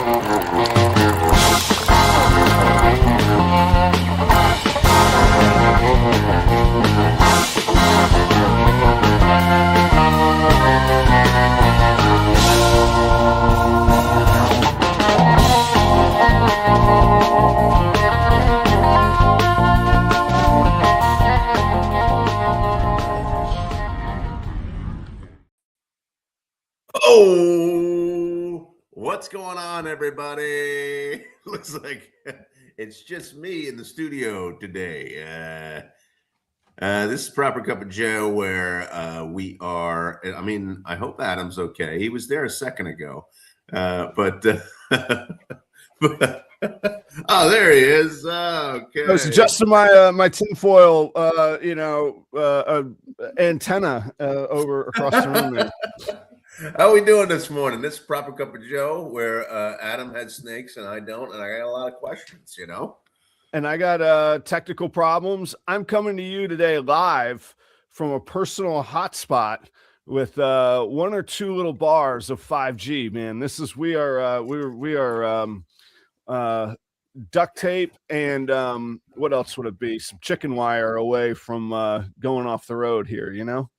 Oh, what's going on, everybody? Looks like it's just me in the studio today. This is Proper Cup of Joe, where we are. I mean, I hope Adam's okay. He was there a second ago, but oh, there he is. Okay, I was adjusting my my tinfoil, antenna over across the room there. How we doing this morning? This is Proper Cup of Joe, where Adam had snakes and I don't, and I got a lot of questions, you know? And I got technical problems. I'm coming to you today live from a personal hotspot with one or two little bars of 5G, man. This is we are duct tape and what else would it be? Some chicken wire away from going off the road here, you know?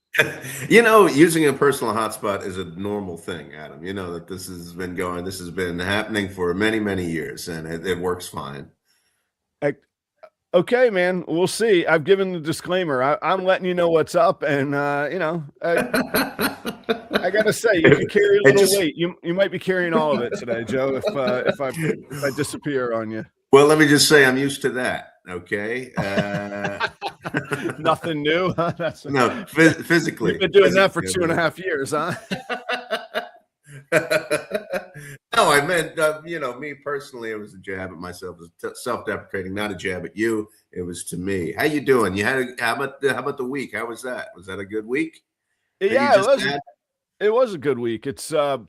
You know, using a personal hotspot is a normal thing, Adam. You know that this has been happening for many, many years, and it works fine. Okay, man, we'll see. I've given the disclaimer. I'm letting you know what's up, and I gotta say, you can carry a little weight. You might be carrying all of it today, Joe. If I disappear on you. Well, let me just say I'm used to that. Okay. Nothing new. Huh? That's no physically. You've been doing that for 2.5 years, huh? No, I meant me personally. It was a jab at myself. It was self-deprecating, not a jab at you. It was to me. How you doing? How about the week? How was that? Was that a good week? Yeah, it was a good week. It's kind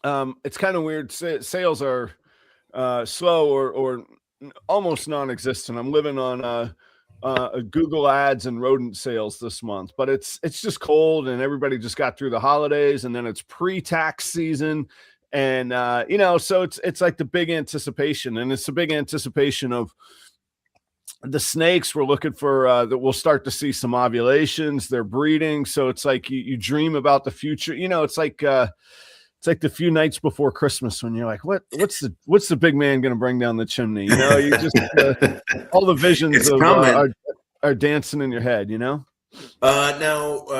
of weird. Sales are slow or almost non-existent. I'm living on Google ads and rodent sales this month, but it's just cold and everybody just got through the holidays, and then it's pre-tax season, and so it's like the big anticipation, and it's a big anticipation of the snakes. We're looking for that we'll start to see some ovulations. They're breeding, so it's like you dream about the future. It's like the few nights before Christmas when you're like, what's the big man going to bring down the chimney? You just all the visions are dancing in your head. Now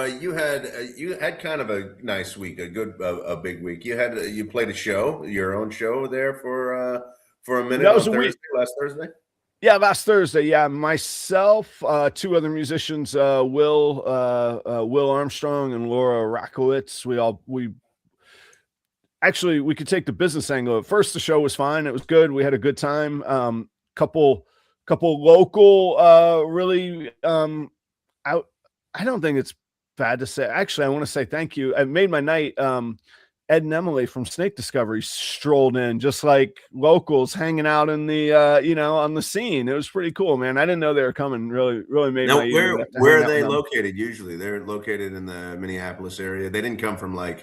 you had kind of a nice week, a big week. You played a show, your own show there for a minute. That was last Thursday. Yeah, last Thursday. Yeah, myself, two other musicians, Will Armstrong and Laura Rakowitz. We could take the business angle. At first, the show was fine. It was good. We had a good time. Couple local, really out. I don't think it's bad to say. Actually, I want to say thank you. It made my night. Ed and Emily from Snake Discovery strolled in, just like locals hanging out in the, on the scene. It was pretty cool, man. I didn't know they were coming. Really made now, my year. Where are they located? Usually, they're located in the Minneapolis area. They didn't come from I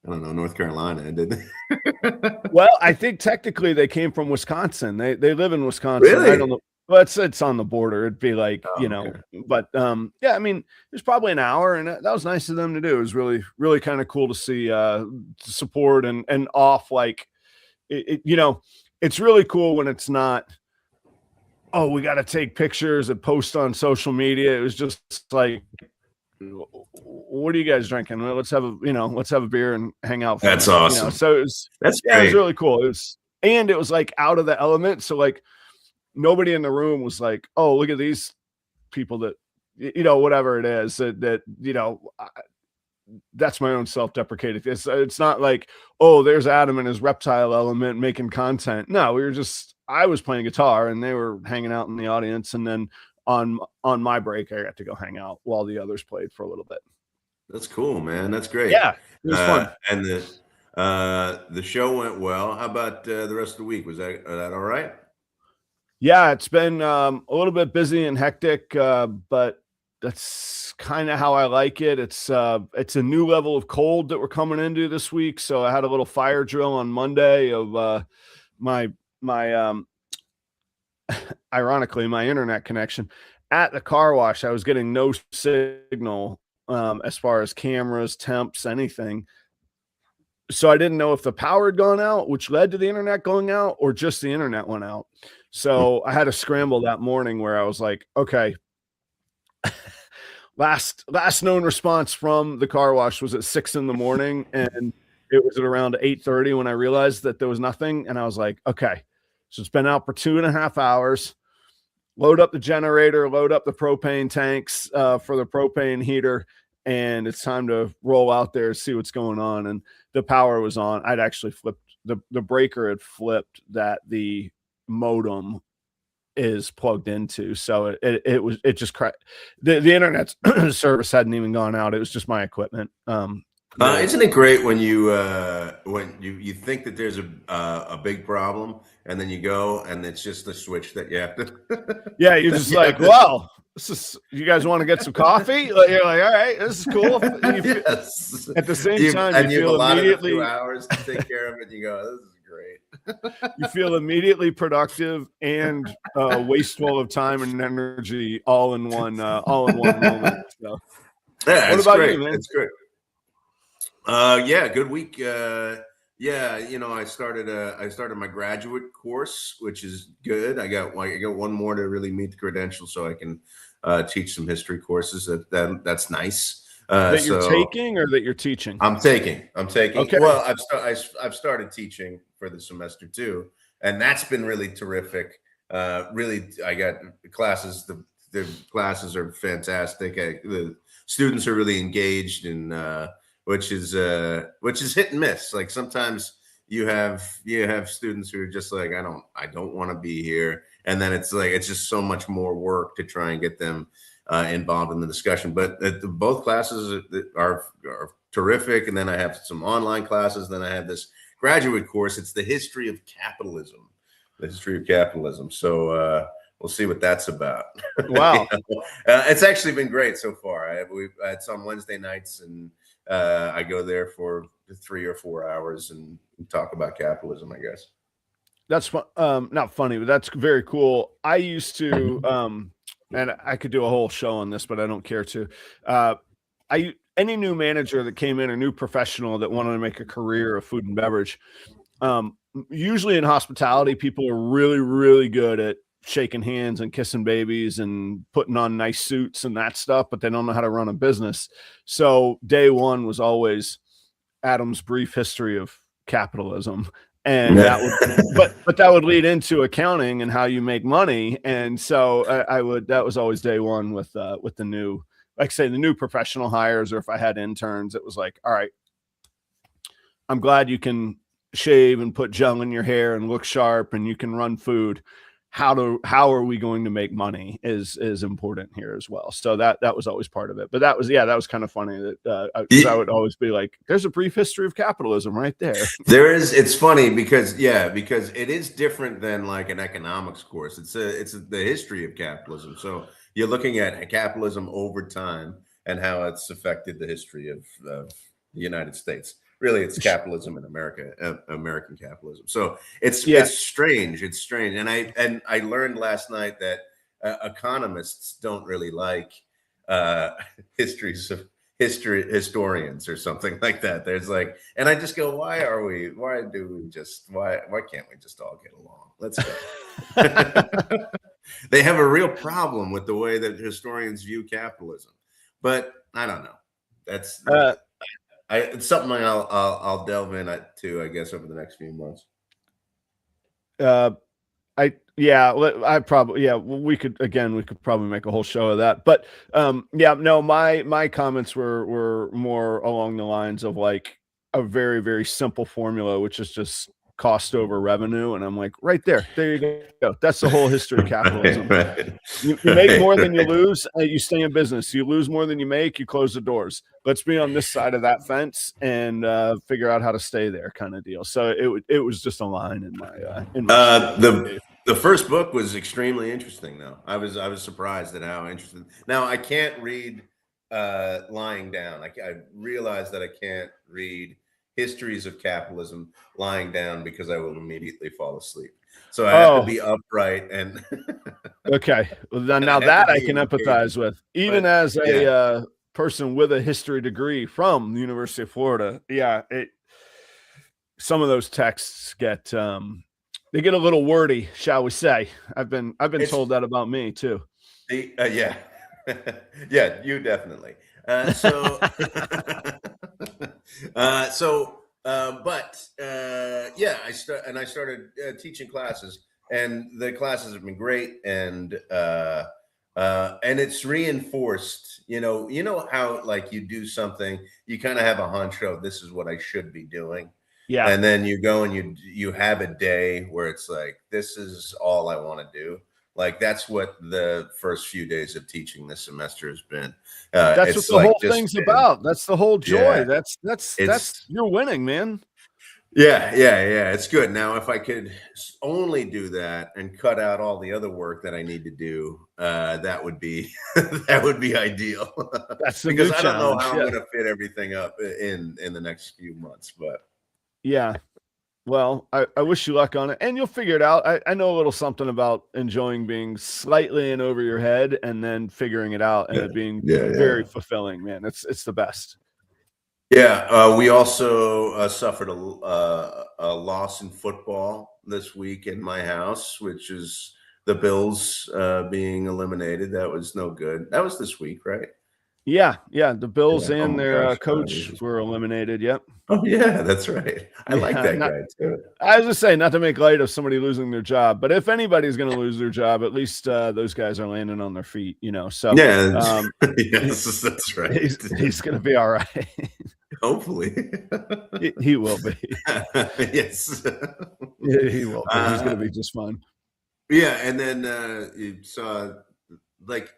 don't know, North Carolina, did they? Well, I think technically they came from Wisconsin. They live in Wisconsin. Really? I don't know. Well, it's on the border. It'd be like, okay. But yeah, I mean, it was probably an hour, and that was nice of them to do. It was really, really kind of cool to see support and off. Like, it's really cool when it's not, oh, we got to take pictures and post on social media. It was just like, what are you guys drinking? Well, let's have a beer and hang out. That's awesome. So it was really cool. It was like out of the element. So like nobody in the room was like, oh, look at these people that, whatever it is that that's my own self-deprecating. It's not like, oh, there's Adam and his reptile element making content. No, I was playing guitar and they were hanging out in the audience. And then on my break, I got to go hang out while the others played for a little bit. That's cool, man. That's great. Yeah, it was fun. And the show went well. How about the rest of the week? Was that all right? Yeah, it's been a little bit busy and hectic, but that's kind of how I like it. It's a new level of cold that we're coming into this week. So I had a little fire drill on Monday of my ironically, my internet connection at the car wash. I was getting no signal as far as cameras, temps, anything. So I didn't know if the power had gone out, which led to the internet going out, or just the internet went out. So I had to scramble that morning where I was like, okay, last known response from the car wash was at 6 a.m, and it was at around 8:30 when I realized that there was nothing. And I was like, okay, so it's been out for 2.5 hours. Load up the generator, load up the propane tanks for the propane heater, and it's time to roll out there, see what's going on. And the power was on. I'd actually flipped the breaker had flipped that the modem is plugged into. So it just cracked. The internet service hadn't even gone out. It was just my equipment. Isn't it great when you think that there's a big problem, and then you go and it's just the switch that you have to. Yeah, you're just like, well, this is. You guys want to get some coffee? You're like, all right, this is cool. Yes. At the same time, you feel immediately 2 hours to take care of it. You go, this is great. You feel immediately productive and wasteful of time and energy all in one moment. So. Yeah, what about great. you, man? It's great. Yeah, good week. Yeah, I started my graduate course, which is good. I got one more to really meet the credentials, so I can teach some history courses. That's nice. That you're taking or that you're teaching? I'm taking. Okay. Well, I've started teaching for the semester too, and that's been really terrific. Really, I got classes. The classes are fantastic. The students are really engaged in. Which is hit and miss. Like sometimes you have students who are just like, I don't want to be here, and then it's just so much more work to try and get them involved in the discussion. But both classes are terrific, and then I have some online classes. Then I have this graduate course. It's the history of capitalism. So we'll see what that's about. Wow, it's actually been great so far. It's on Wednesday nights and. I go there for 3 or 4 hours and talk about capitalism, I guess. That's not funny, but that's very cool. I used to, and I could do a whole show on this, but I don't care to. Any new manager that came in, a new professional that wanted to make a career of food and beverage, usually in hospitality, people are really, really good at shaking hands and kissing babies and putting on nice suits and that stuff, but they don't know how to run a business. So day one was always Adam's brief history of capitalism. And that would lead into accounting and how you make money. And so that was always day one with the new, like say the new professional hires, or if I had interns, it was like, all right, I'm glad you can shave and put gel in your hair and look sharp and you can run food. How are we going to make money is important here as well. So that was always part of it. But that was kind of funny that I would always be like, there's a brief history of capitalism right there. There is. It's funny because it is different than like an economics course. It's the history of capitalism. So you're looking at capitalism over time and how it's affected the history of the United States. Really, it's capitalism in America, American capitalism. So it's strange. It's strange. And I learned last night that economists don't really like historians or something like that. There's like, and I just go, why can't we just all get along? Let's go. They have a real problem with the way that historians view capitalism, but I don't know. That's it's something I'll delve into, I guess, over the next few months. We could probably make a whole show of that. But my comments were more along the lines of like a very, very simple formula, which is just cost over revenue. And I'm like, right there you go. That's the whole history of capitalism. Right. You make more than you lose, you stay in business. You lose more than you make, you close the doors. Let's be on this side of that fence and figure out how to stay there, kind of deal. So it was just a line in my The first book was extremely interesting, though. I was surprised at how interesting. Now I can't read lying down. I realize that I can't read histories of capitalism lying down because I will immediately fall asleep. So I have to Oh, be upright and okay. Well, then and I now have to that I be can engaged. empathize with, even But as a yeah, person with a history degree from the University of Florida. Yeah, some of those texts get they get a little wordy, shall we say. I've been it's told that about me too. yeah, yeah, you definitely. So, yeah, I started teaching classes, and the classes have been great, and it's reinforced. You know how like you do something, you kind of have a hunch of this is what I should be doing, Yeah, and then you go and you have a day where it's like this is all I want to do. Like that's what the first few days of teaching this semester has been. that's what It's the like whole just thing's been, about. That's the whole joy. yeah, That's it's you're winning, man. yeah. It's good. Now, if I could only do that and cut out all the other work that I need to do, that would be that would be ideal. That's the Because new I don't know challenge. how I'm Yeah. going to fit everything up in the next few months. But Yeah. Well, I wish you luck on it, and you'll figure it out. I know a little something about enjoying being slightly in over your head and then figuring it out and yeah, it being yeah. very fulfilling, man. It's the best. Yeah, we also suffered a loss in football this week in my house, which is the Bills being eliminated. That was no good. That was this week, right? Yeah, yeah. The Bills Yeah. Oh and my their gosh. coach were eliminated. Yep. Oh yeah, that's right. I like Yeah. that Not guy too. I was just saying, not to make light of somebody losing their job, but if anybody's going to lose their job, at least those guys are landing on their feet, you know. So Yeah, um, he- yes, that's right. he's going to be all right. Hopefully. He will be. Yes. He will be. He's going Uh, to be just fine. yeah, and then you saw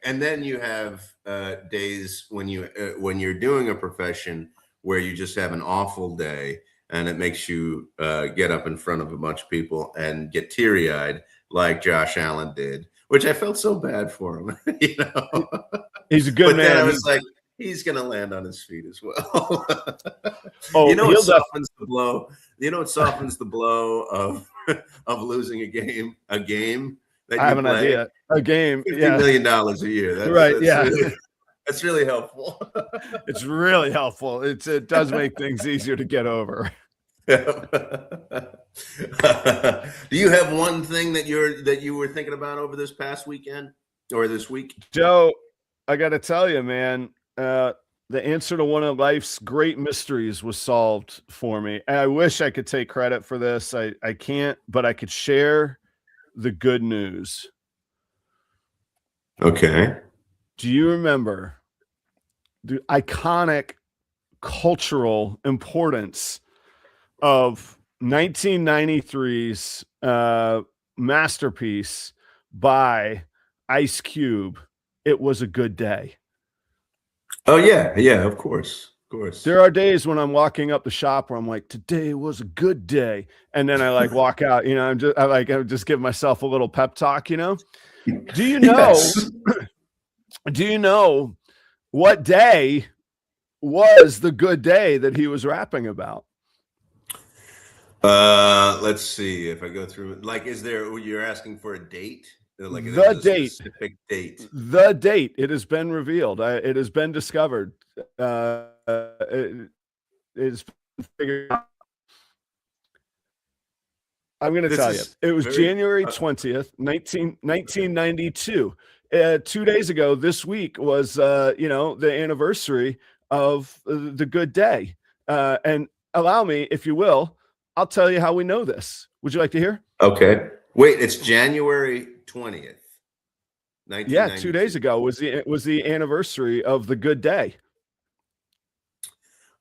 and then you have days when you're doing a profession where you just have an awful day and it makes you get up in front of a bunch of people and get teary-eyed like Josh Allen did, which I felt so bad for him. He's a good But then I man. was like, he's gonna land on his feet as well. Oh, You know what he'll def softens the blow? You know what softens the blow of of losing a game that I you have an play? idea. A game, $50 yeah. million a year. Right, yeah. That's really helpful. It's really helpful. It does make things easier to get over. Do you have one thing that you were thinking about over this past weekend or this week? Joe, I gotta tell you, man, the answer to one of life's great mysteries was solved for me. And I wish I could take credit for this. I can't, but I could share the good news. Okay. Do you remember the iconic cultural importance of 1993's masterpiece by Ice Cube, It Was a Good Day? Oh yeah, of course. There are days when I'm walking up the shop where I'm like, today was a good day. And then I like walk out, you know, I just give myself a little pep talk, you know? Do you know, Yes. do you know what day was the good day that he was rapping about? Let's see if I go through it. Like, you're asking for a date? Like there The was a date, specific date. the date, it has been revealed. It has been discovered. It is figured out. I'm going to This tell you, is it was very January 20th, 1992. 2 days ago, this week was, you know, the anniversary of the good day. And allow me, if you will, I'll tell you how we know this. Would you like to hear? okay. Wait, it's January 20th, Yeah, 2 days 1992. ago was the anniversary of the good day.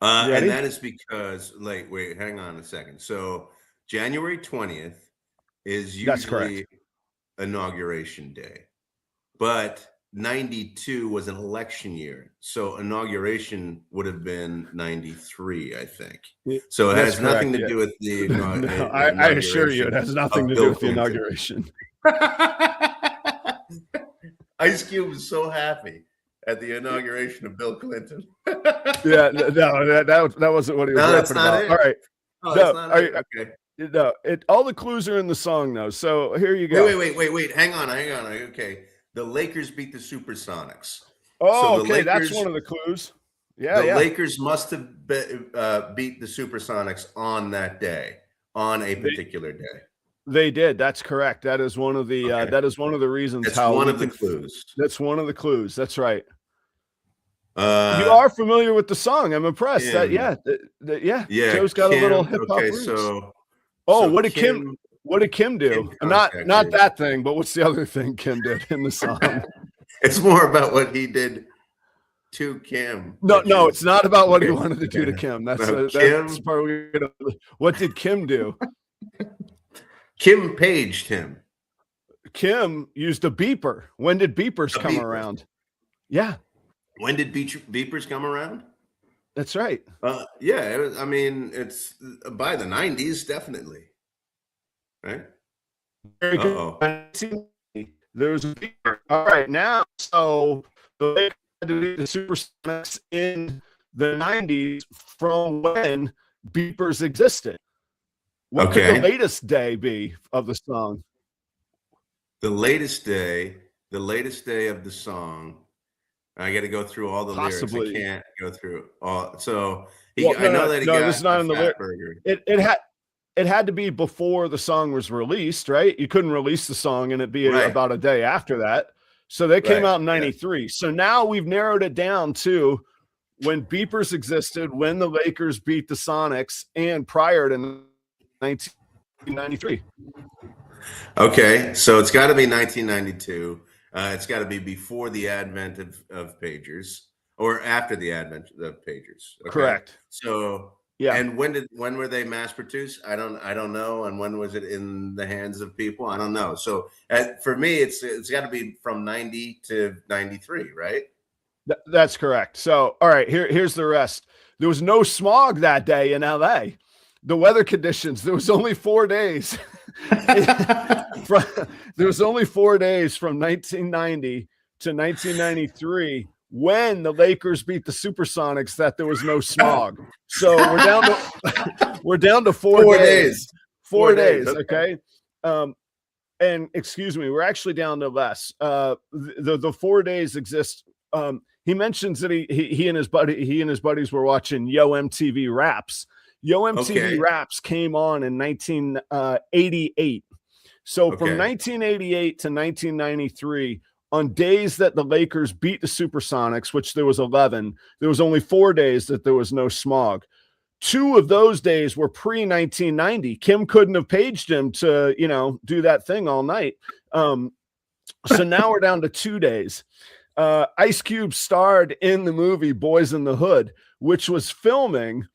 You And ready? that is because, like, wait, hang on a second. So January 20th is That's correct. usually inauguration day, but 92 was an election year. So inauguration would have been 93, I think. So it That's has nothing correct. to Yeah. do with the No, I assure you, it inauguration has nothing of to do Bill with the Clinton. inauguration. Ice Cube was so happy at the inauguration of Bill Clinton. Yeah, no, that wasn't what he was rapping about. All right. Oh, that's not it. Okay. No, all the clues are in the song though. So here you go. Wait. Hang on. Okay. The Lakers beat the Supersonics. Oh, so okay. That's one of the clues. Yeah. The Lakers must have beat the Supersonics on that day, on a particular day. They did. That's correct. That is one of the that is one of the reasons. That's one of the clues. That's one of the clues. That's right. You are familiar with the song. I'm impressed. Yeah. Joe's got a little hip hop roots. So what did Kim do? Not that thing, but what's the other thing Kim did in the song? It's more about what he did to Kim. No, it's not about what he wanted to do to Kim. That's part we're gonna. What did Kim do? Kim paged him. Kim used a beeper. When did beepers come around? Yeah. When did beepers come around? That's right. Yeah. It's by the 90s, definitely. Right? Very good. There's a beeper. All right. Now, so they had to beat the Supersonics in the 90s from when beepers existed. What could the latest day be of the song? The latest day of the song. I got to go through all the lyrics. I can't go through all. So I know that he got this is not in the lyric. It had to be before the song was released, right? You couldn't release the song and it'd be about a day after that. So they came out in 93. So now we've narrowed it down to when beepers existed, when the Lakers beat the Sonics, and prior to 1993. Okay, so it's got to be 1992. It's got to be before the advent of pagers or after the advent of pagers. Okay? Correct. So yeah. And when were they mass produced? I don't know. And when was it in the hands of people? I don't know. So for me, it's got to be from 90 to 93, right? That's correct. So all right, here's the rest. There was no smog that day in LA. The weather conditions, there was only 4 days. There was only 4 days from 1990 to 1993 when the Lakers beat the Supersonics that there was no smog. So we're down to 4 days. 4 days, okay? And excuse me, we're actually down to less. The 4 days exist. He mentions that he and his buddies were watching Yo MTV Raps. Yo MTV Raps came on in 1988. So from 1988 to 1993, on days that the Lakers beat the Supersonics, which there was 11, there was only 4 days that there was no smog. 2 of those days were pre-1990. Kim couldn't have paged him to, do that thing all night. So now we're down to 2 days. Ice Cube starred in the movie Boys in the Hood, which was filming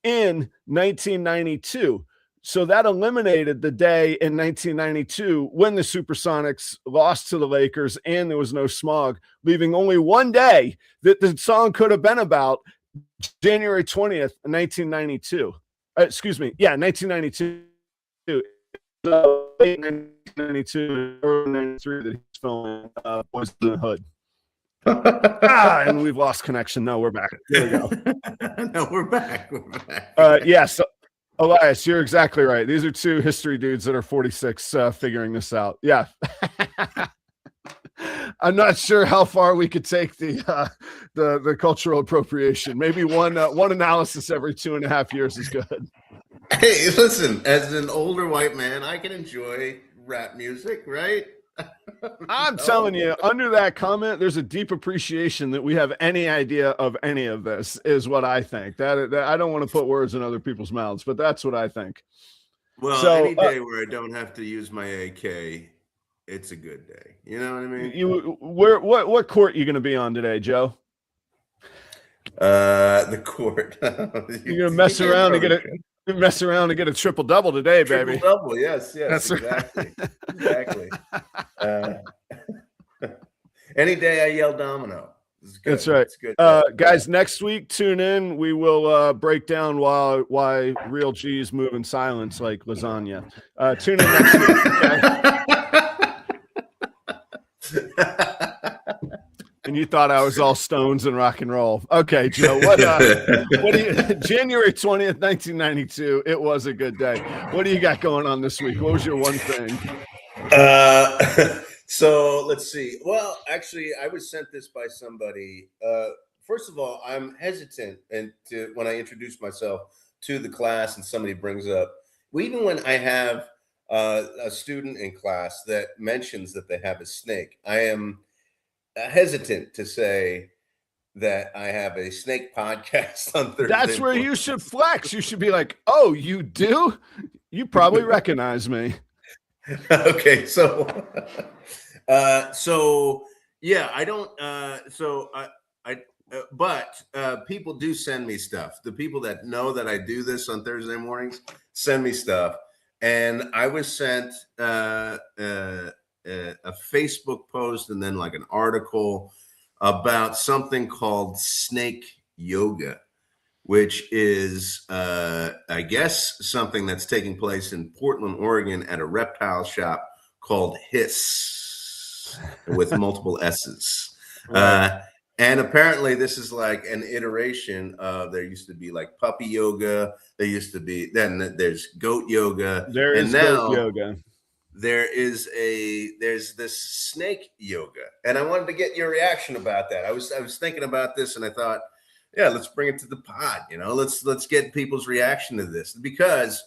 in 1992. So that eliminated the day in 1992 when the Supersonics lost to the Lakers and there was no smog, leaving only one day that the song could have been about, January 20th, 1992. Excuse me. Yeah, 1992. Late 1992, early 93 that he's filming Boys in the Hood. And we've lost connection. No, we're back. There we go. No, we're back. So Elias, you're exactly right. These are 2 history dudes that are 46 figuring this out. Yeah. I'm not sure how far we could take the cultural appropriation. Maybe one analysis every 2.5 years is good. Hey, listen, as an older white man, I can enjoy rap music, right? I'm telling you, under that comment, there's a deep appreciation that we have any idea of any of this, is what I think. That I don't want to put words in other people's mouths, but that's what I think. Well, any day where I don't have to use my AK, it's a good day. You know what I mean? What court are you going to be on today, Joe? The court. You're gonna mess around and get a triple double today, baby. Triple double, yes, that's exactly, right. Exactly. Any day I yell domino. That's right. It's good. Guys, next week tune in. We will break down why real G's move in silence like lasagna. Tune in next week. Okay? And you thought I was all stones and rock and roll. Okay, Joe, what do you, January 20th, 1992, it was a good day. What do you got going on this week? What was your one thing? So let's see. Well, actually, I was sent this by somebody. First of all, I'm hesitant when I introduce myself to the class and somebody brings up, even when I have a student in class that mentions that they have a snake, I am hesitant to say that I have a snake podcast on Thursday. That's where you should flex. You should be like, oh, you do? You probably recognize me. Okay, so yeah, I don't but people do send me stuff. The people that know that I do this on Thursday mornings send me stuff, and I was sent a Facebook post and then like an article about something called snake yoga, which is I guess something that's taking place in Portland, Oregon at a reptile shop called Hiss with multiple S's. Right. And apparently this is like an iteration of, there used to be like puppy yoga. There used to be, then there's goat yoga. There is goat yoga. There's this snake yoga. And I wanted to get your reaction about that. I was thinking about this and I thought, yeah, let's bring it to the pod. You know, let's get people's reaction to this, because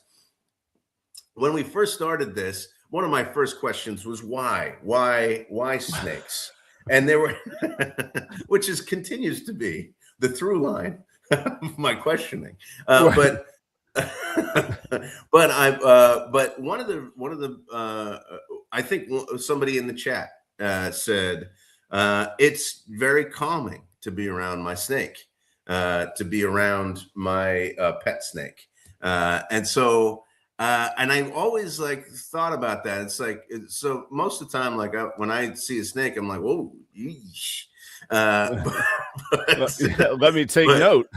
when we first started this, one of my first questions was why snakes? And there were, which continues to be the through line of my questioning. But one of the I think somebody in the chat said it's very calming to be around my snake. To be around my pet snake. And so, and I always like thought about that. It's like, so most of the time, like when I see a snake, I'm like, whoa, yeesh. Let me take note.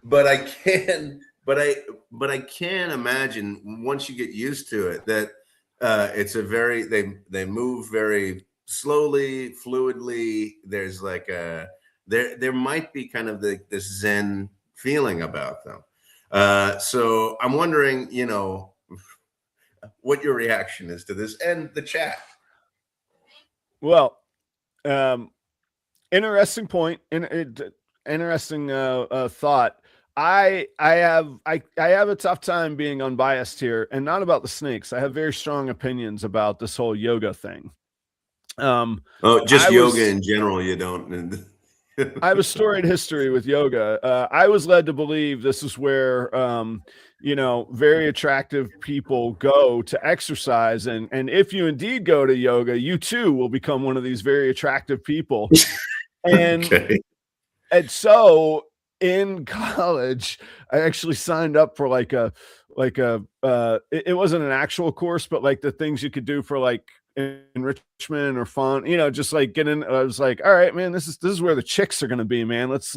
But I can imagine once you get used to it, that it's a very, they move very slowly, fluidly. There's like there might be kind of this Zen feeling about them. So I'm wondering, you know, what your reaction is to this and the chat. Well, interesting point. Interesting thought. I have a tough time being unbiased here, and not about the snakes. I have very strong opinions about this whole yoga thing. Just yoga in general, you don't. I have a storied history with yoga. I was led to believe this is where, you know, very attractive people go to exercise. And if you indeed go to yoga, you too will become one of these very attractive people. And, okay. And so in college, I actually signed up for it wasn't an actual course, but like the things you could do for like enrichment or fun, you know, just like getting. I was like, all right, man, this is where the chicks are going to be, man. Let's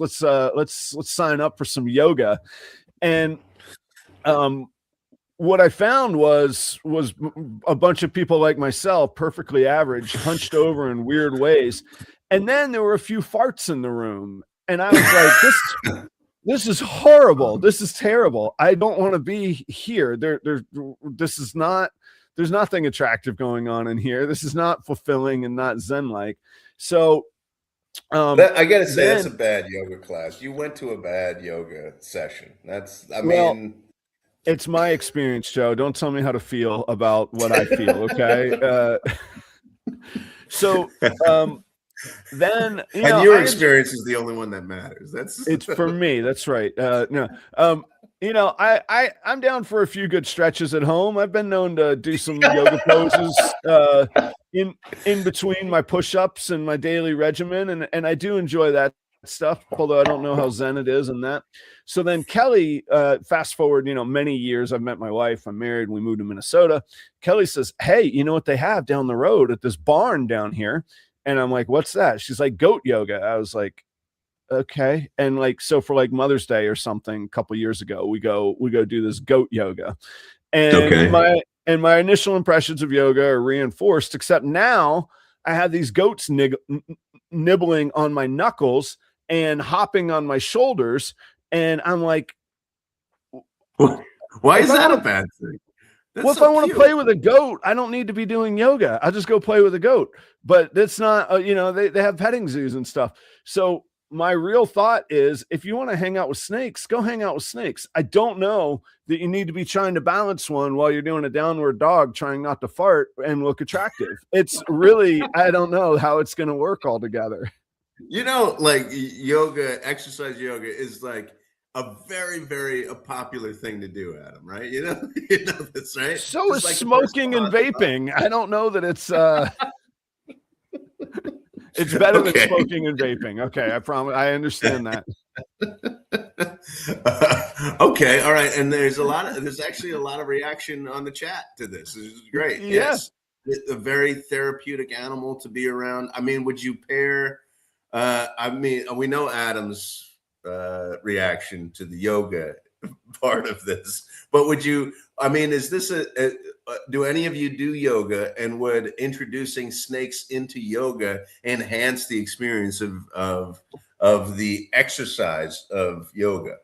sign up for some yoga. And what I found was a bunch of people like myself, perfectly average, hunched over in weird ways. And then there were a few farts in the room, and I was like, this is horrible. This is terrible. I don't want to be here. There's nothing attractive going on in here. This is not fulfilling and not Zen-like. So I got to say, that's a bad yoga class. You went to a bad yoga session. It's my experience, Joe. Don't tell me how to feel about what I feel. Okay. So then, and your experience is the only one that matters. It's for me. That's right. No. You know, I'm down for a few good stretches at home. I've been known to do some yoga poses in between my push-ups and my daily regimen, and I do enjoy that stuff, although I don't know how Zen it is and that. So then Kelly, fast forward, you know, many years, I've met my wife, I'm married, we moved to Minnesota. Kelly says, hey, you know what they have down the road at this barn down here? And I'm like, what's that? She's like, goat yoga. I was like, okay. And like, so for like Mother's Day or something, a couple years ago, we go do this goat yoga. And my initial impressions of yoga are reinforced, except now I have these goats nibbling on my knuckles and hopping on my shoulders. And I'm like, why is that a bad thing? Well, if I want to play with a goat, I don't need to be doing yoga. I'll just go play with a goat. But that's not, you know, they have petting zoos and stuff. So my real thought is, if you want to hang out with snakes, go hang out with snakes. I don't know that you need to be trying to balance one while you're doing a downward dog, trying not to fart and look attractive. It's really, I don't know how it's going to work all together. You know, like yoga, exercise yoga is like a very, very popular thing to do, Adam, right? You know that's right. So is like smoking and vaping. I don't know that it's it's better than smoking and vaping. Okay, I promise. I understand that. Okay, all right. And there's actually a lot of reaction on the chat to this. This is great. Yeah. Yes, it's a very therapeutic animal to be around. I mean, would you pair? I mean, we know Adam's reaction to the yoga part of this, but would you, I mean, is this do any of you do yoga, and would introducing snakes into yoga enhance the experience of the exercise of yoga?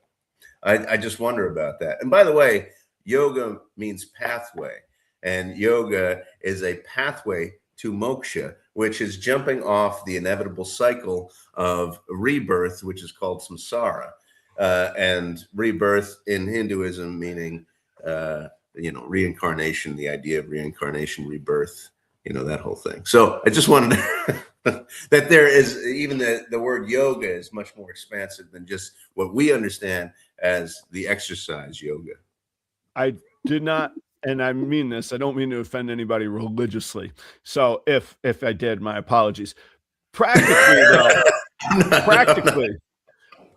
I just wonder about that. And by the way, yoga means pathway, and yoga is a pathway to moksha, which is jumping off the inevitable cycle of rebirth, which is called samsara. And rebirth in Hinduism meaning, you know, reincarnation, the idea of reincarnation, rebirth, you know, that whole thing. So I just wanted to that there is, even the word yoga is much more expansive than just what we understand as the exercise yoga. I did not, and I mean this, I don't mean to offend anybody religiously. So if I did, my apologies. Practically, though, practically.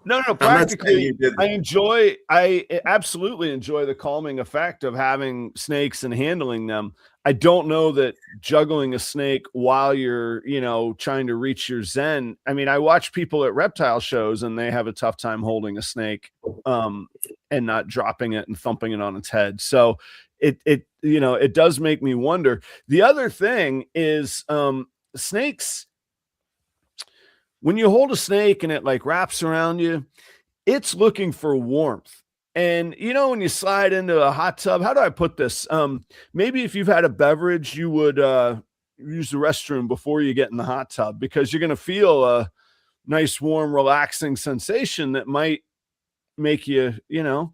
No, practically, I absolutely enjoy the calming effect of having snakes and handling them. I don't know that juggling a snake while you're, you know, trying to reach your Zen. I mean, I watch people at reptile shows and they have a tough time holding a snake, and not dropping it and thumping it on its head. So it, you know, it does make me wonder. The other thing is, snakes, when you hold a snake and it like wraps around you, it's looking for warmth. And, you know, when you slide into a hot tub, how do I put this? Maybe if you've had a beverage, you would use the restroom before you get in the hot tub, because you're going to feel a nice, warm, relaxing sensation that might make you, you know,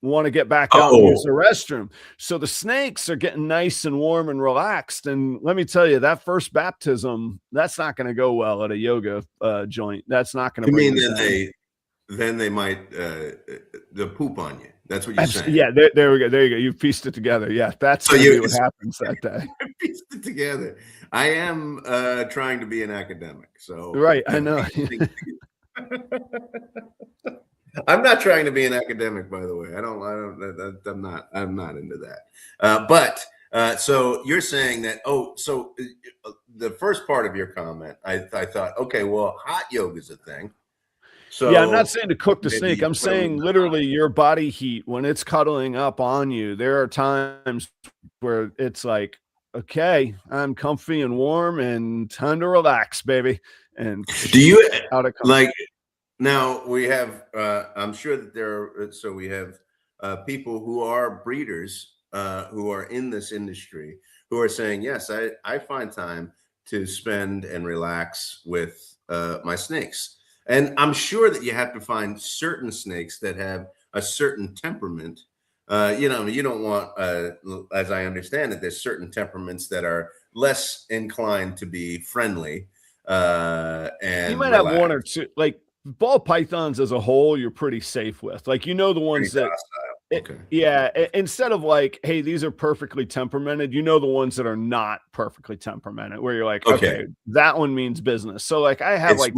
want to get back out and use the restroom. So the snakes are getting nice and warm and relaxed. And let me tell you, that first baptism, that's not going to go well at a yoga joint. That's not going to. You mean then they might the poop on you? That's what you're saying. Yeah, there we go. There you go. You pieced it together. Yeah, that's what happens that day. Pieced it together. I am trying to be an academic, so right. I know. I'm not trying to be an academic, by the way. I'm not into that. But so you're saying that, so the first part of your comment, I thought, okay, well, hot yoga is a thing. So yeah, I'm not saying to cook the snake. I'm saying literally your body heat, when it's cuddling up on you, there are times where it's like, okay, I'm comfy and warm and time to relax, baby. And do you like, now we have, I'm sure that we have people who are breeders, who are in this industry, who are saying, yes, I find time to spend and relax with my snakes. And I'm sure that you have to find certain snakes that have a certain temperament. You know, you don't want, as I understand it, there's certain temperaments that are less inclined to be friendly. And you might have one or two, like ball pythons as a whole, you're pretty safe with. Like, you know, the ones that, yeah, instead of like, hey, these are perfectly temperamented, you know, the ones that are not perfectly temperamented, where you're like, okay, that one means business. So like I have that's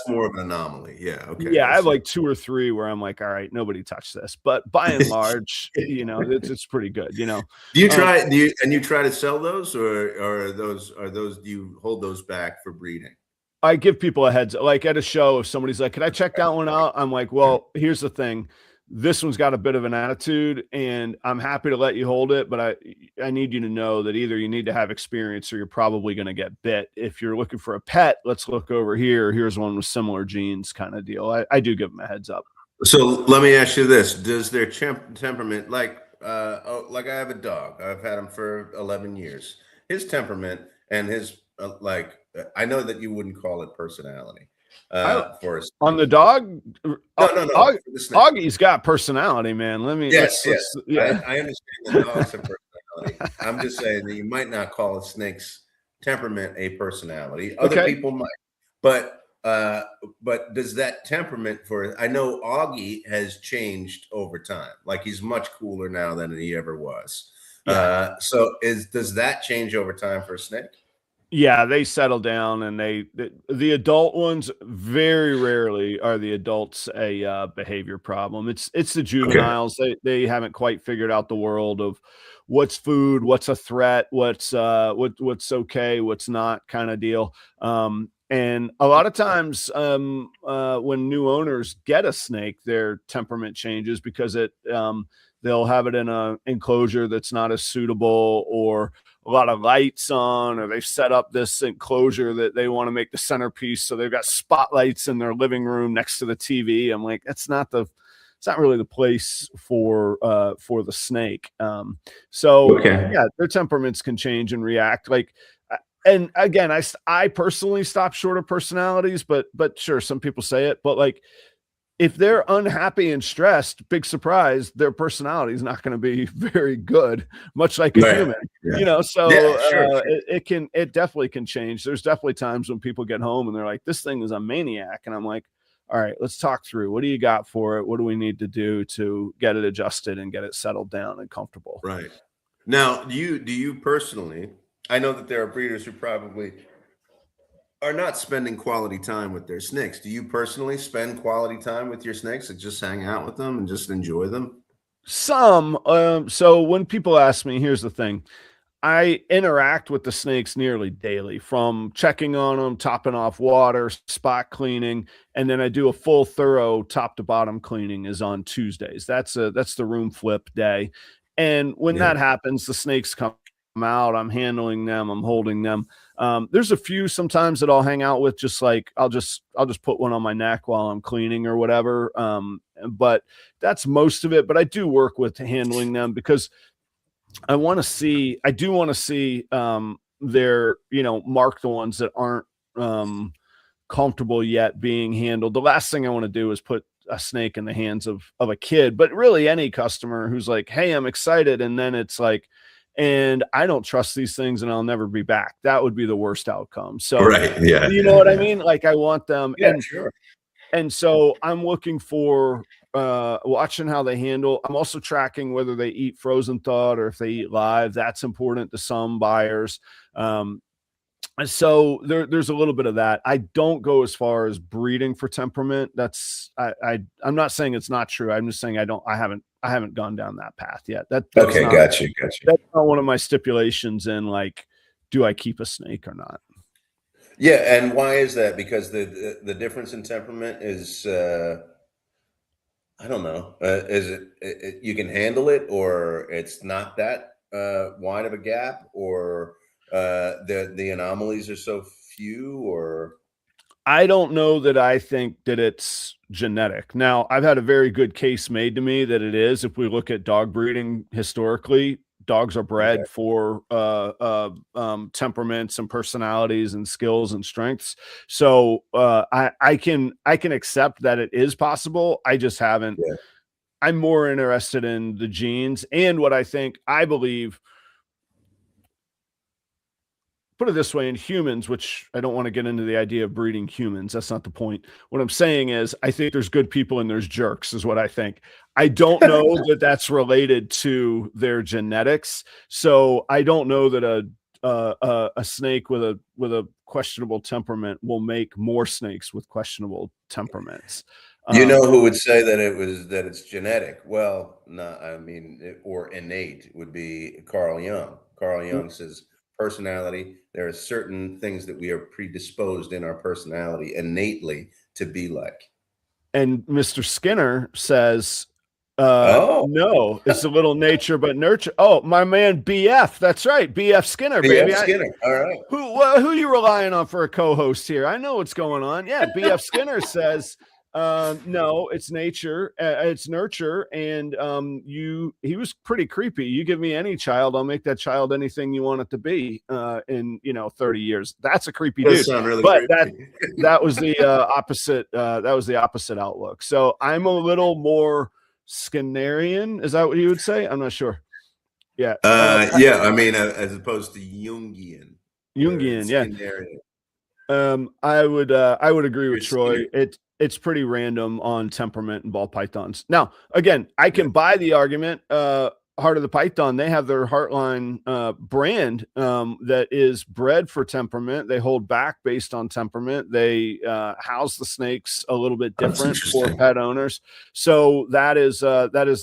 more of an anomaly. Yeah. Okay. Yeah, I have like 2 or 3 where I'm like, all right, nobody touched this. But by and large, you know, it's pretty good, you know. Do you try to sell those, or do you hold those back for breeding? I give people a heads, like at a show, if somebody's like, can I check that one out? I'm like, well, here's the thing. this one's got a bit of an attitude, and I'm happy to let you hold it, but I need you to know that either you need to have experience or you're probably going to get bit. If you're looking for a pet, let's look over here. Here's one with similar genes, kind of deal. I do give them a heads up. So let me ask you this: does their temperament, like I have a dog, I've had him for 11 years. His temperament and his I know that you wouldn't call it personality. For a On the dog, no, for the snake. Augie's got personality, man. Yes. Yeah. I understand that dogs have personality. I'm just saying that you might not call a snake's temperament a personality. Other people might, but does that temperament I know Augie has changed over time. Like he's much cooler now than he ever was. Yeah. Does that change over time for a snake? Yeah, they settle down, and the adult ones, very rarely are the adults a behavior problem. It's the juveniles. Okay. They haven't quite figured out the world of what's food, what's a threat, what's okay, what's not, kind of deal. And a lot of times when new owners get a snake, their temperament changes because they'll have it in an enclosure that's not as suitable, or a lot of lights on, or they've set up this enclosure that they want to make the centerpiece. So they've got spotlights in their living room next to the TV. I'm like, it's not really the place for the snake. Yeah, their temperaments can change and react. And again, I personally stop short of personalities, but sure, some people say it, but like, if they're unhappy and stressed, big surprise, their personality is not going to be very good, much like a human, so sure. It definitely can change. There's definitely times when people get home and they're like, this thing is a maniac. And I'm like, all right, let's talk through. What do you got for it? What do we need to do to get it adjusted and get it settled down and comfortable? Right. Now, do you personally, I know that there are breeders who probably are not spending quality time with their snakes. Do you personally spend quality time with your snakes and just hang out with them and just enjoy them? Some. So when people ask me, here's the thing. I interact with the snakes nearly daily, from checking on them, topping off water, spot cleaning, and then I do a full thorough top to bottom cleaning is on Tuesdays. That's the room flip day. And when that happens, the snakes come out, I'm handling them, I'm holding them. There's a few sometimes that I'll hang out with, just like I'll just put one on my neck while I'm cleaning or whatever. But that's most of it. But I do work with handling them because I do want to see their, mark the ones that aren't comfortable yet being handled. The last thing I want to do is put a snake in the hands of a kid, but really any customer who's like, hey, I'm excited. And then it's like, and I don't trust these things and I'll never be back. That would be the worst outcome. So, right. Yeah. You know what I mean? Like, I want them. Yeah, sure. And so I'm looking for watching how they handle. I'm also tracking whether they eat frozen thawed or if they eat live. That's important to some buyers. So there's a little bit of that. I don't go as far as breeding for temperament. I'm not saying it's not true. I'm just saying I haven't gone down that path yet. That's okay. Got you. That's not one of my stipulations in, like, do I keep a snake or not? Yeah. And why is that? Because the difference in temperament is, I don't know. Is it you can handle it, or it's not that wide of a gap, or the anomalies are so few, or? I don't know that I think that it's genetic. Now, I've had a very good case made to me that it is. If we look at dog breeding historically, dogs are bred for temperaments and personalities and skills and strengths. So I can accept that it is possible. I just haven't. Yeah. I'm more interested in the genes and what I believe. Put it this way, in humans, which I don't want to get into the idea of breeding humans. That's not the point. What I'm saying is I think there's good people and there's jerks is what I think. I don't know that that's related to their genetics. So I don't know that a snake with a questionable temperament will make more snakes with questionable temperaments. You know who would say that it's genetic? Well, no, or innate would be Carl Jung. Carl Jung says, personality, there are certain things that we are predisposed in our personality innately to be like. And Mr. Skinner says No, it's a little nature but nurture. Oh, my man BF. That's right. BF Skinner, baby. BF Skinner. All right. Who you relying on for a co-host here? I know what's going on. Yeah, BF Skinner says no, it's nature, it's nurture, and he was pretty creepy. You give me any child, I'll make that child anything you want it to be in 30 years. That's a creepy dude. Really but creepy. that was the opposite. That was the opposite outlook. So I'm a little more Skinnerian. Is that what you would say? I'm not sure. Yeah. Yeah. I mean, as opposed to Jungian. Yeah. I would agree with Troy. It's pretty random on temperament and ball pythons. Now, again, I can buy the argument. Heart of the Python, they have their Heartline brand that is bred for temperament. They hold back based on temperament. They house the snakes a little bit different for pet owners. So that is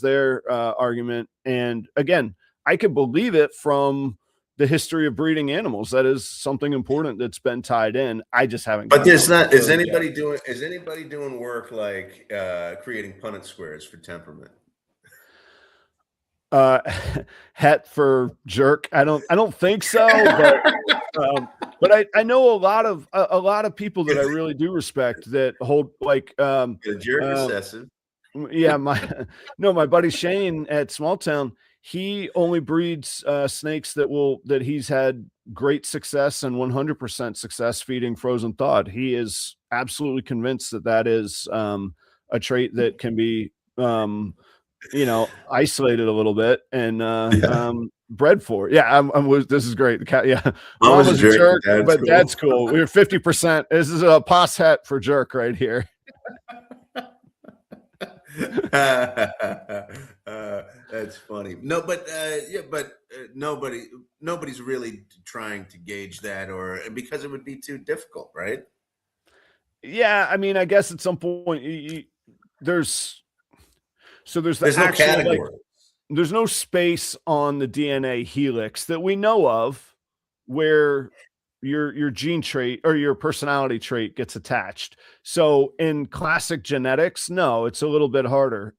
their argument. And again, I could believe it from the history of breeding animals. That is something important that's been tied in. I just haven't. But there's not. Is anybody doing work like creating Punnett squares for temperament? Het for jerk. I don't think so, but I know a lot of people that I really do respect that hold like jerk excessive. Yeah, my buddy Shane at Small Town, he only breeds snakes that he's had great success and 100% success feeding frozen thawed. He is absolutely convinced that is a trait that can be isolated a little bit and bred for. Yeah, this is great. The cat, yeah. Mom was a jerk, but cool. Dad's cool. We were 50%. This is a pos het for jerk right here. That's funny. No, but nobody's really trying to gauge that, or because it would be too difficult, right? Yeah, I mean, I guess at some point there's no category. There's no space on the DNA helix that we know of where your gene trait or your personality trait gets attached. So in classic genetics, no, it's a little bit harder.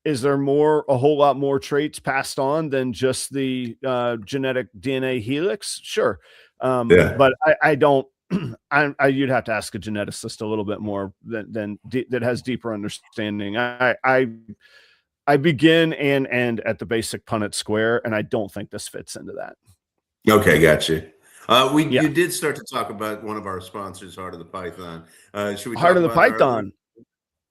Is there a whole lot more traits passed on than just the genetic DNA helix? Sure. But I don't, you'd have to ask a geneticist a little bit more that has deeper understanding. I begin and end at the basic Punnett square, and I don't think this fits into that. Okay, gotcha. You did start to talk about one of our sponsors, Heart of the Python. Should we Heart of the Python?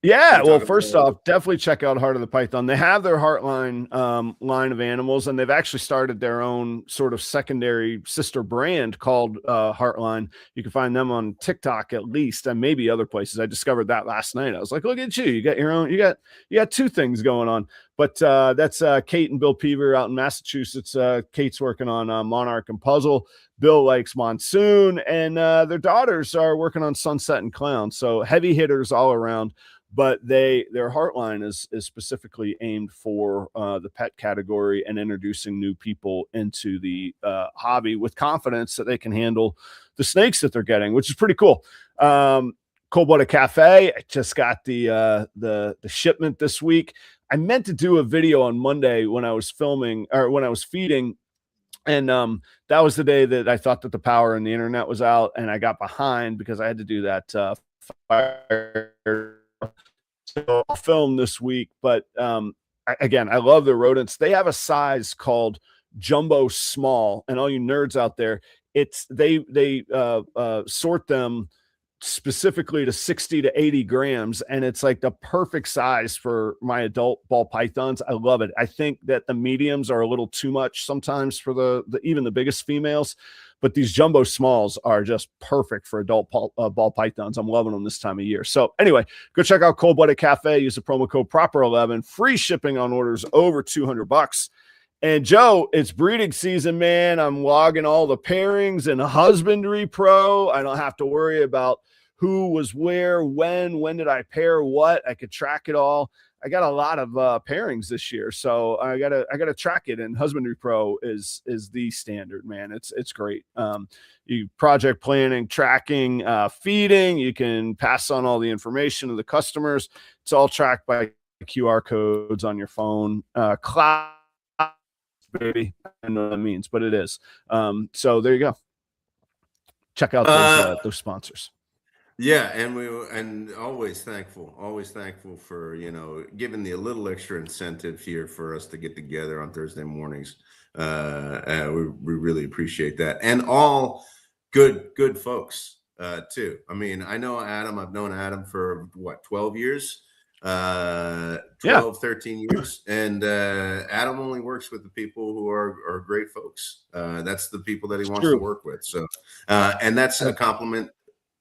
Yeah, well, first off, definitely check out Heart of the Python. They have their Heartline line of animals, and they've actually started their own sort of secondary sister brand called Heartline. You can find them on TikTok at least, and maybe other places. I discovered that last night. I was like, look at you. You got your own, you got two things going on. But that's Kate and Bill Peaver out in Massachusetts. Kate's working on Monarch and Puzzle. Bill likes Monsoon, and their daughters are working on Sunset and Clown. So heavy hitters all around. But their Heartline is specifically aimed for the pet category and introducing new people into the hobby with confidence that they can handle the snakes that they're getting, which is pretty cool. Cold-Blooded Cafe, I just got the shipment this week. I meant to do a video on Monday when I was filming or when I was feeding, and that was the day that I thought that the power and the internet was out, and I got behind because I had to do that fire. So I'll film this week, but again, I love the rodents. They have a size called jumbo small, and all you nerds out there, they sort them specifically to 60 to 80 grams, and it's like the perfect size for my adult ball pythons. I love it. I think that the mediums are a little too much sometimes for even the biggest females, but these jumbo smalls are just perfect for adult ball pythons. I'm loving them this time of year. So anyway, go check out Cold-Blooded Cafe. Use the promo code Proper11. Free shipping on orders over $200. And Joe, it's breeding season, man. I'm logging all the pairings in Husbandry.pro. I don't have to worry about who was where, when did I pair what. I could track it all. I got a lot of pairings this year, so I gotta track it. And Husbandry.pro is the standard, man. It's great. You project planning, tracking, feeding. You can pass on all the information to the customers. It's all tracked by QR codes on your phone. Cloud, baby. I don't know what that means, but it is. So there you go. Check out those sponsors. Yeah, and always thankful for, giving the a little extra incentive here for us to get together on Thursday mornings. We really appreciate that, and all good folks too. I mean, I know Adam. I've known Adam for what, 12 years, 13 years, and Adam only works with the people who are great folks. That's the people that he wants to work with. So, and that's a compliment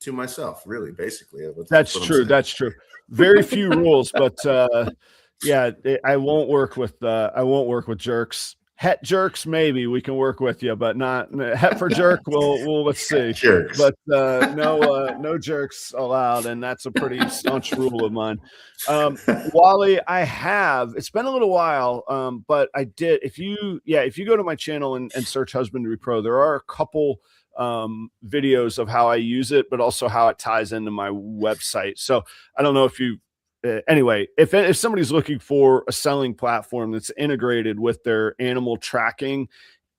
to myself, really, basically. That's true. That's true. Very few rules, but yeah, I won't work with jerks. Het jerks, maybe we can work with you, but not het for jerk. We'll let's see. Jerks. But no jerks allowed, and that's a pretty staunch rule of mine. Wally, it's been a little while, but I did. If you go to my channel and search Husbandry Pro, there are a couple videos of how I use it, but also how it ties into my website. So I don't know if you anyway, if somebody's looking for a selling platform that's integrated with their animal tracking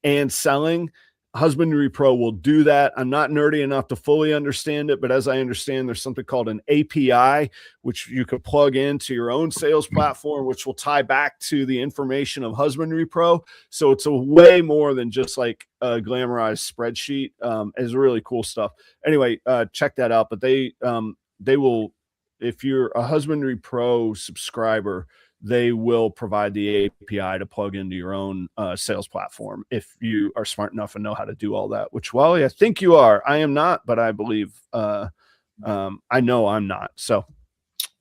and selling, Husbandry Pro will do that. I'm not nerdy enough to fully understand it, but as I understand, there's something called an API, which you could plug into your own sales platform, which will tie back to the information of Husbandry Pro. So it's a way more than just like a glamorized spreadsheet. It's really cool stuff. Anyway, check that out. But they will, if you're a Husbandry Pro subscriber, they will provide the API to plug into your own sales platform if you are smart enough and know how to do all that, which, Wally, I think you are. I am not, but I believe I know I'm not. So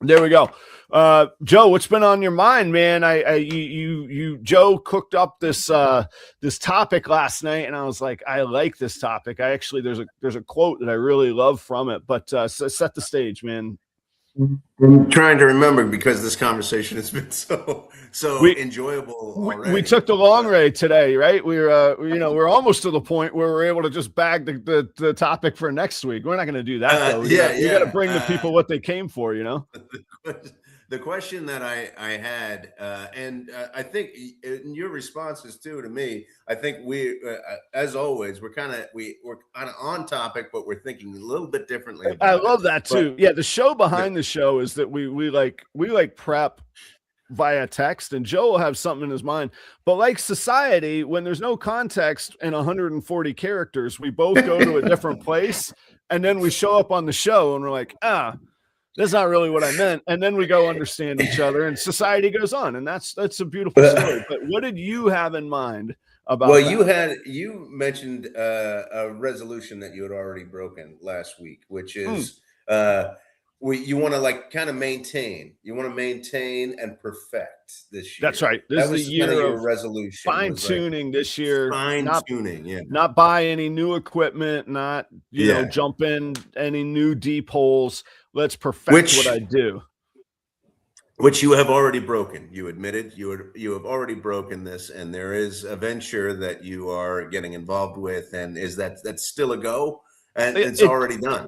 there we go. Joe, what's been on your mind, man? Joe cooked up this topic last night, and I was like, I like this topic. There's a quote that I really love from it, but set the stage, man. I'm trying to remember because this conversation has been so enjoyable already. We took the long way today, right? We're almost to the point where we're able to just bag the topic for next week. We're not going to do that though. You got to bring the people what they came for, The question that I had, and I think in your responses too to me, I think we, as always, we're kind of on topic, but we're thinking a little bit differently about I love that too. Yeah, the show behind the show is that we like prep via text, and Joe will have something in his mind. But like society, when there's no context and 140 characters, we both go to a different place, and then we show up on the show and we're like, that's not really what I meant. And then we go understand each other, and society goes on. And that's a beautiful story. But what did you have in mind about that? You mentioned a resolution that you had already broken last week, which is you want to kind of maintain. You want to maintain and perfect this year. That's right. This is the year of resolution. Fine-tuning this year. Fine-tuning, not buy any new equipment, not jump in any new deep holes. Let's perfect what I do. Which you have already broken. You admitted you have already broken this, and there is a venture that you are getting involved with. And is that's still a go? And it's already done.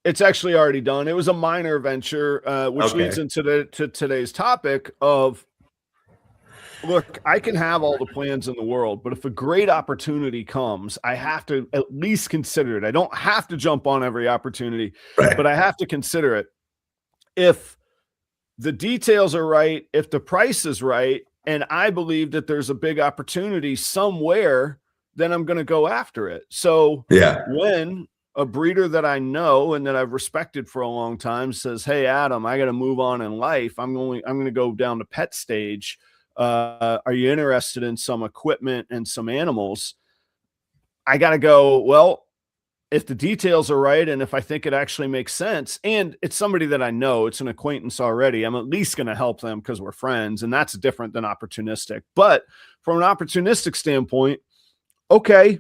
It's actually already done. It was a minor venture, which leads into today's topic of, look, I can have all the plans in the world, but if a great opportunity comes, I have to at least consider it. I don't have to jump on every opportunity, but I have to consider it. If the details are right, if the price is right, and I believe that there's a big opportunity somewhere, then I'm going to go after it. So when a breeder that I know and that I've respected for a long time says, "Hey, Adam, I got to move on in life. I'm going to go down to pet stage. Are you interested in some equipment and some animals?" I got to go, well, if the details are right, and if I think it actually makes sense, and it's somebody that I know, it's an acquaintance already, I'm at least going to help them because we're friends. And that's different than opportunistic. But from an opportunistic standpoint, okay,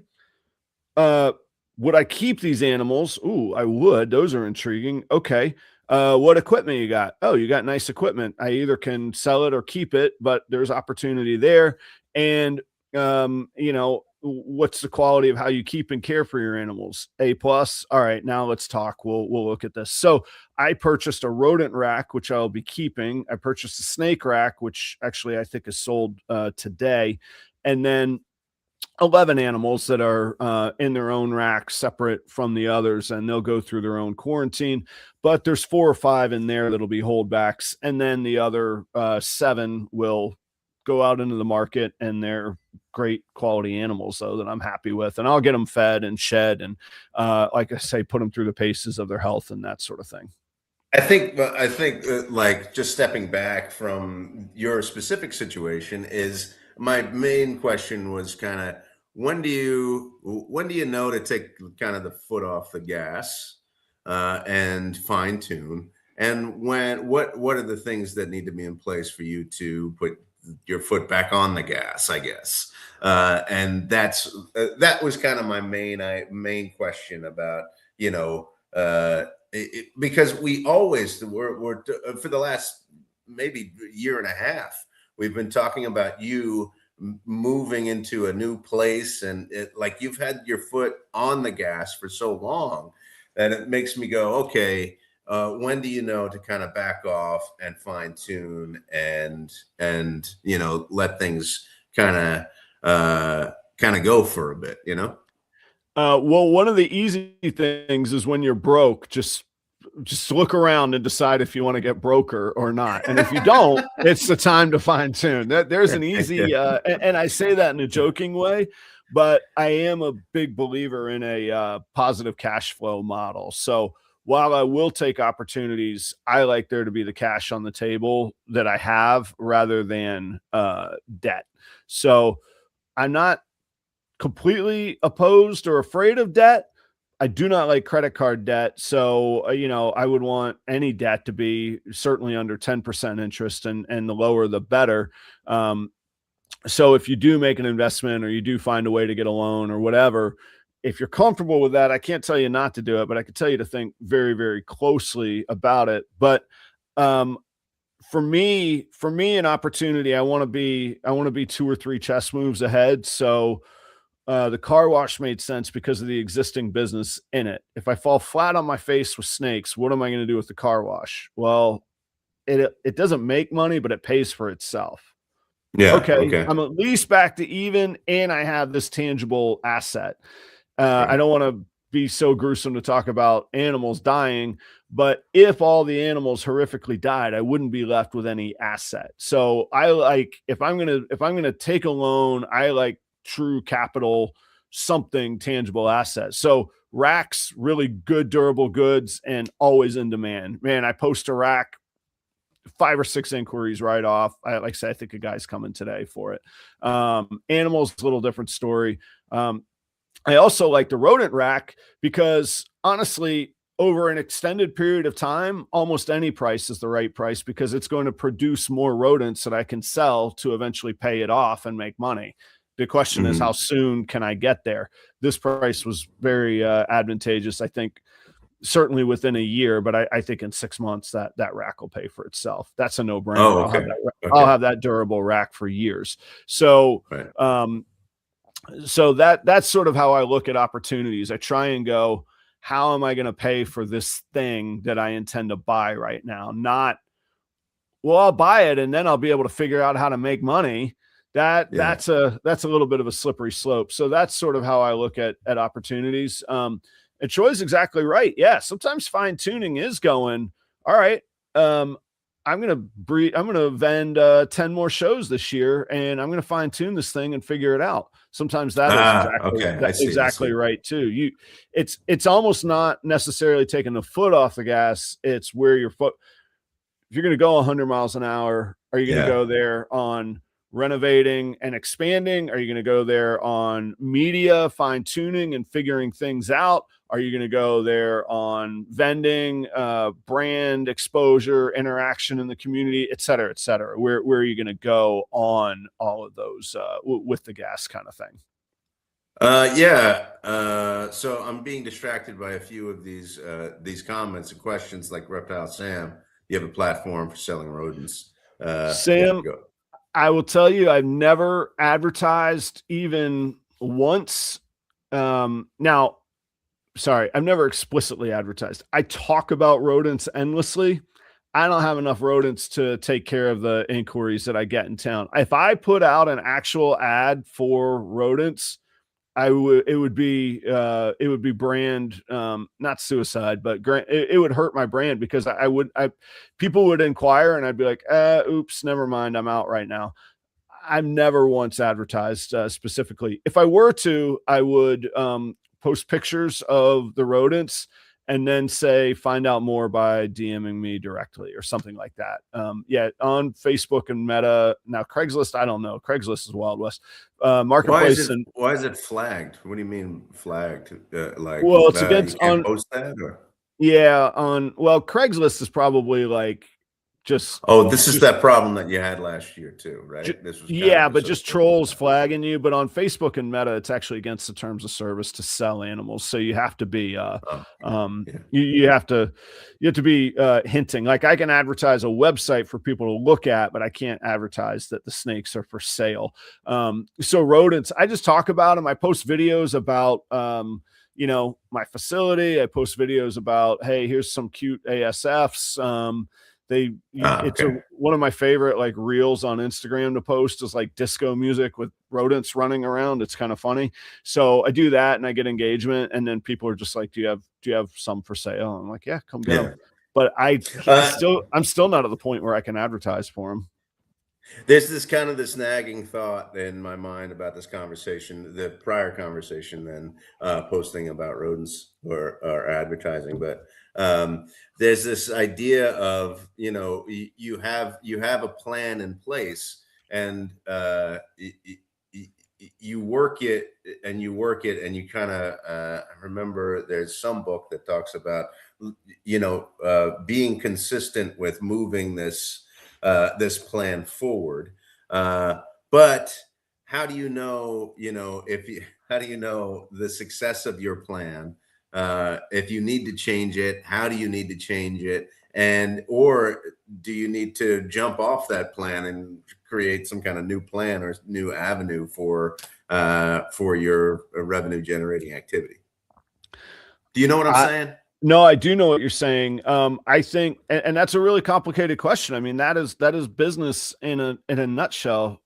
would I keep these animals? Ooh, I would. Those are intriguing. Okay. What equipment you got? Oh, you got nice equipment. I either can sell it or keep it, but there's opportunity there. And, what's the quality of how you keep and care for your animals? A plus. All right, now let's talk. We'll look at this. So I purchased a rodent rack, which I'll be keeping. I purchased a snake rack, which actually I think is sold today, and then 11 animals that are in their own rack, separate from the others, and they'll go through their own quarantine. But there's 4 or 5 in there that'll be holdbacks, and then the other 7 will go out into the market, and they're great quality animals, though, that I'm happy with, and I'll get them fed and shed, and like I say, put them through the paces of their health and that sort of thing. I think like just stepping back from your specific situation is my main question was kind of when do you know to take kind of the foot off the gas and fine tune, and what are the things that need to be in place for you to put your foot back on the gas, I guess. And that was kind of my main question about, because we're for the last maybe year and a half, we've been talking about you moving into a new place, and like you've had your foot on the gas for so long that it makes me go, okay, when do you know to kind of back off and fine tune and let things kind of go for a bit, Well, one of the easy things is when you're broke, just look around and decide if you want to get broke or not. And if you don't, it's the time to fine tune. There's an easy, and I say that in a joking way, but I am a big believer in a positive cash flow model. So while I will take opportunities, I like there to be the cash on the table that I have rather than debt. So I'm not completely opposed or afraid of debt. I do not like credit card debt. So, I would want any debt to be certainly under 10% interest, and the lower, the better. So if you do make an investment or you do find a way to get a loan or whatever, if you're comfortable with that, I can't tell you not to do it, but I can tell you to think very, very closely about it. But, for me, an opportunity, I want to be 2 or 3 chess moves ahead. So, the car wash made sense because of the existing business in it. If I fall flat on my face with snakes, what am I going to do with the car wash? Well, it doesn't make money, but it pays for itself. Yeah. Okay. I'm at least back to even, and I have this tangible asset. I don't want to be so gruesome to talk about animals dying, but if all the animals horrifically died, I wouldn't be left with any asset. So if I'm going to take a loan, I like true capital, something tangible asset. So racks, really good durable goods, and always in demand. Man, I post a rack, 5 or 6 inquiries right off. Like I said, I think a guy's coming today for it. Animals, a little different story. I also like the rodent rack because honestly, over an extended period of time, almost any price is the right price because it's going to produce more rodents that I can sell to eventually pay it off and make money. The question is, how soon can I get there? This price was very advantageous. I think certainly within a year, but I think in 6 months that rack will pay for itself. That's a no brainer. Oh, okay. I'll have that durable rack for years. So, so that's sort of how I look at opportunities. I try and go, how am I going to pay for this thing that I intend to buy right now? Not, well, I'll buy it and then I'll be able to figure out how to make money. That's a little bit of a slippery slope. So that's sort of how I look at opportunities. And Troy's exactly right. Yeah. Sometimes fine tuning is going, all right. I'm going to vend 10 more shows this year, and I'm going to fine tune this thing and figure it out. Sometimes that is exactly right too. It's almost not necessarily taking the foot off the gas. It's where your foot, if you're going to go 100 miles an hour, are you going to go there on renovating and expanding? Are you going to go there on media, fine tuning and figuring things out? Are you going to go there on vending, brand exposure, interaction in the community, et cetera, et cetera? Where are you going to go on all of those with the gas kind of thing? So I'm being distracted by a few of these comments and questions, like Reptile Sam. You have a platform for selling rodents. Sam, I will tell you, I've never advertised even once, now, sorry, I've never explicitly advertised. I talk about rodents endlessly. I don't have enough rodents to take care of the inquiries that I get in town. If I put out an actual ad for rodents, it would be brand, not suicide, but it would hurt my brand, because people would inquire and I'd be like, oops, never mind, I'm out right now. I've never once advertised specifically. If I were to, I would post pictures of the rodents and then say, find out more by DMing me directly or something like that. Yeah, on Facebook and Meta. Now, Craigslist, I don't know. Craigslist is Wild West. Marketplace. Why is it flagged? What do you mean flagged? Well, it's against you can't post that, or? Yeah, well, Craigslist is probably like just. Oh, this is that problem that you had last year too, right? This was but just trolls flagging you. But on Facebook and Meta, it's actually against the terms of service to sell animals, so you have to be you have to be hinting. Like, I can advertise a website for people to look at, but I can't advertise that the snakes are for sale. So rodents, I just talk about them. I post videos about my facility. I post videos about, hey, here's some cute ASFs. One of my favorite like reels on Instagram to post is like disco music with rodents running around. It's kind of funny. So I do that and I get engagement, and then people are just like, do you have some for sale? I'm like, yeah, come get them. But I'm still not at the point where I can advertise for them. There's this nagging thought in my mind about this conversation, the prior conversation, than posting about rodents or advertising. But there's this idea of, you have a plan in place, and you work it and you kind of remember there's some book that talks about being consistent with moving this plan forward. But how do you know how do you know the success of your plan? If you need to change it, how do you need to change it? Or do you need to jump off that plan and create some kind of new plan or new avenue for your revenue generating activity? Do you know what I'm saying? No, I do know what you're saying. I think, and that's a really complicated question. I mean, that is business in a nutshell,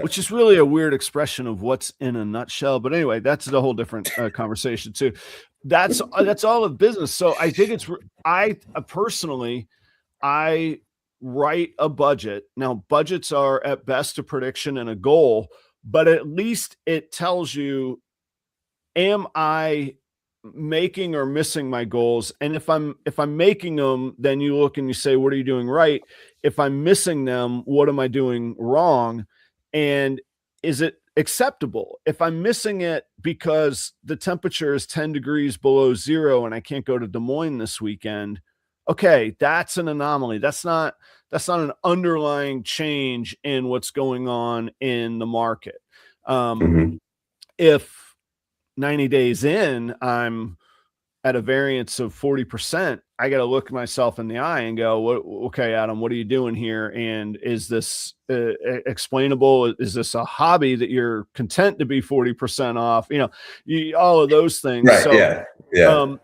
which is really a weird expression of what's in a nutshell. But anyway, that's a whole different conversation too. That's all of business. So I think I personally write a budget. Now, budgets are at best a prediction and a goal, but at least it tells you, am I making or missing my goals? And if I'm making them, then you look and you say, what are you doing right? If I'm missing them, what am I doing wrong? And is it acceptable? If I'm missing it because the temperature is 10 degrees below zero and I can't go to Des Moines this weekend, okay, that's an anomaly. That's not an underlying change in what's going on in the market. If 90 days in, I'm at a variance of 40%, I got to look myself in the eye and go, okay, Adam, what are you doing here? And is this explainable? Is this a hobby that you're content to be 40% off? All of those things. Right, so, yeah.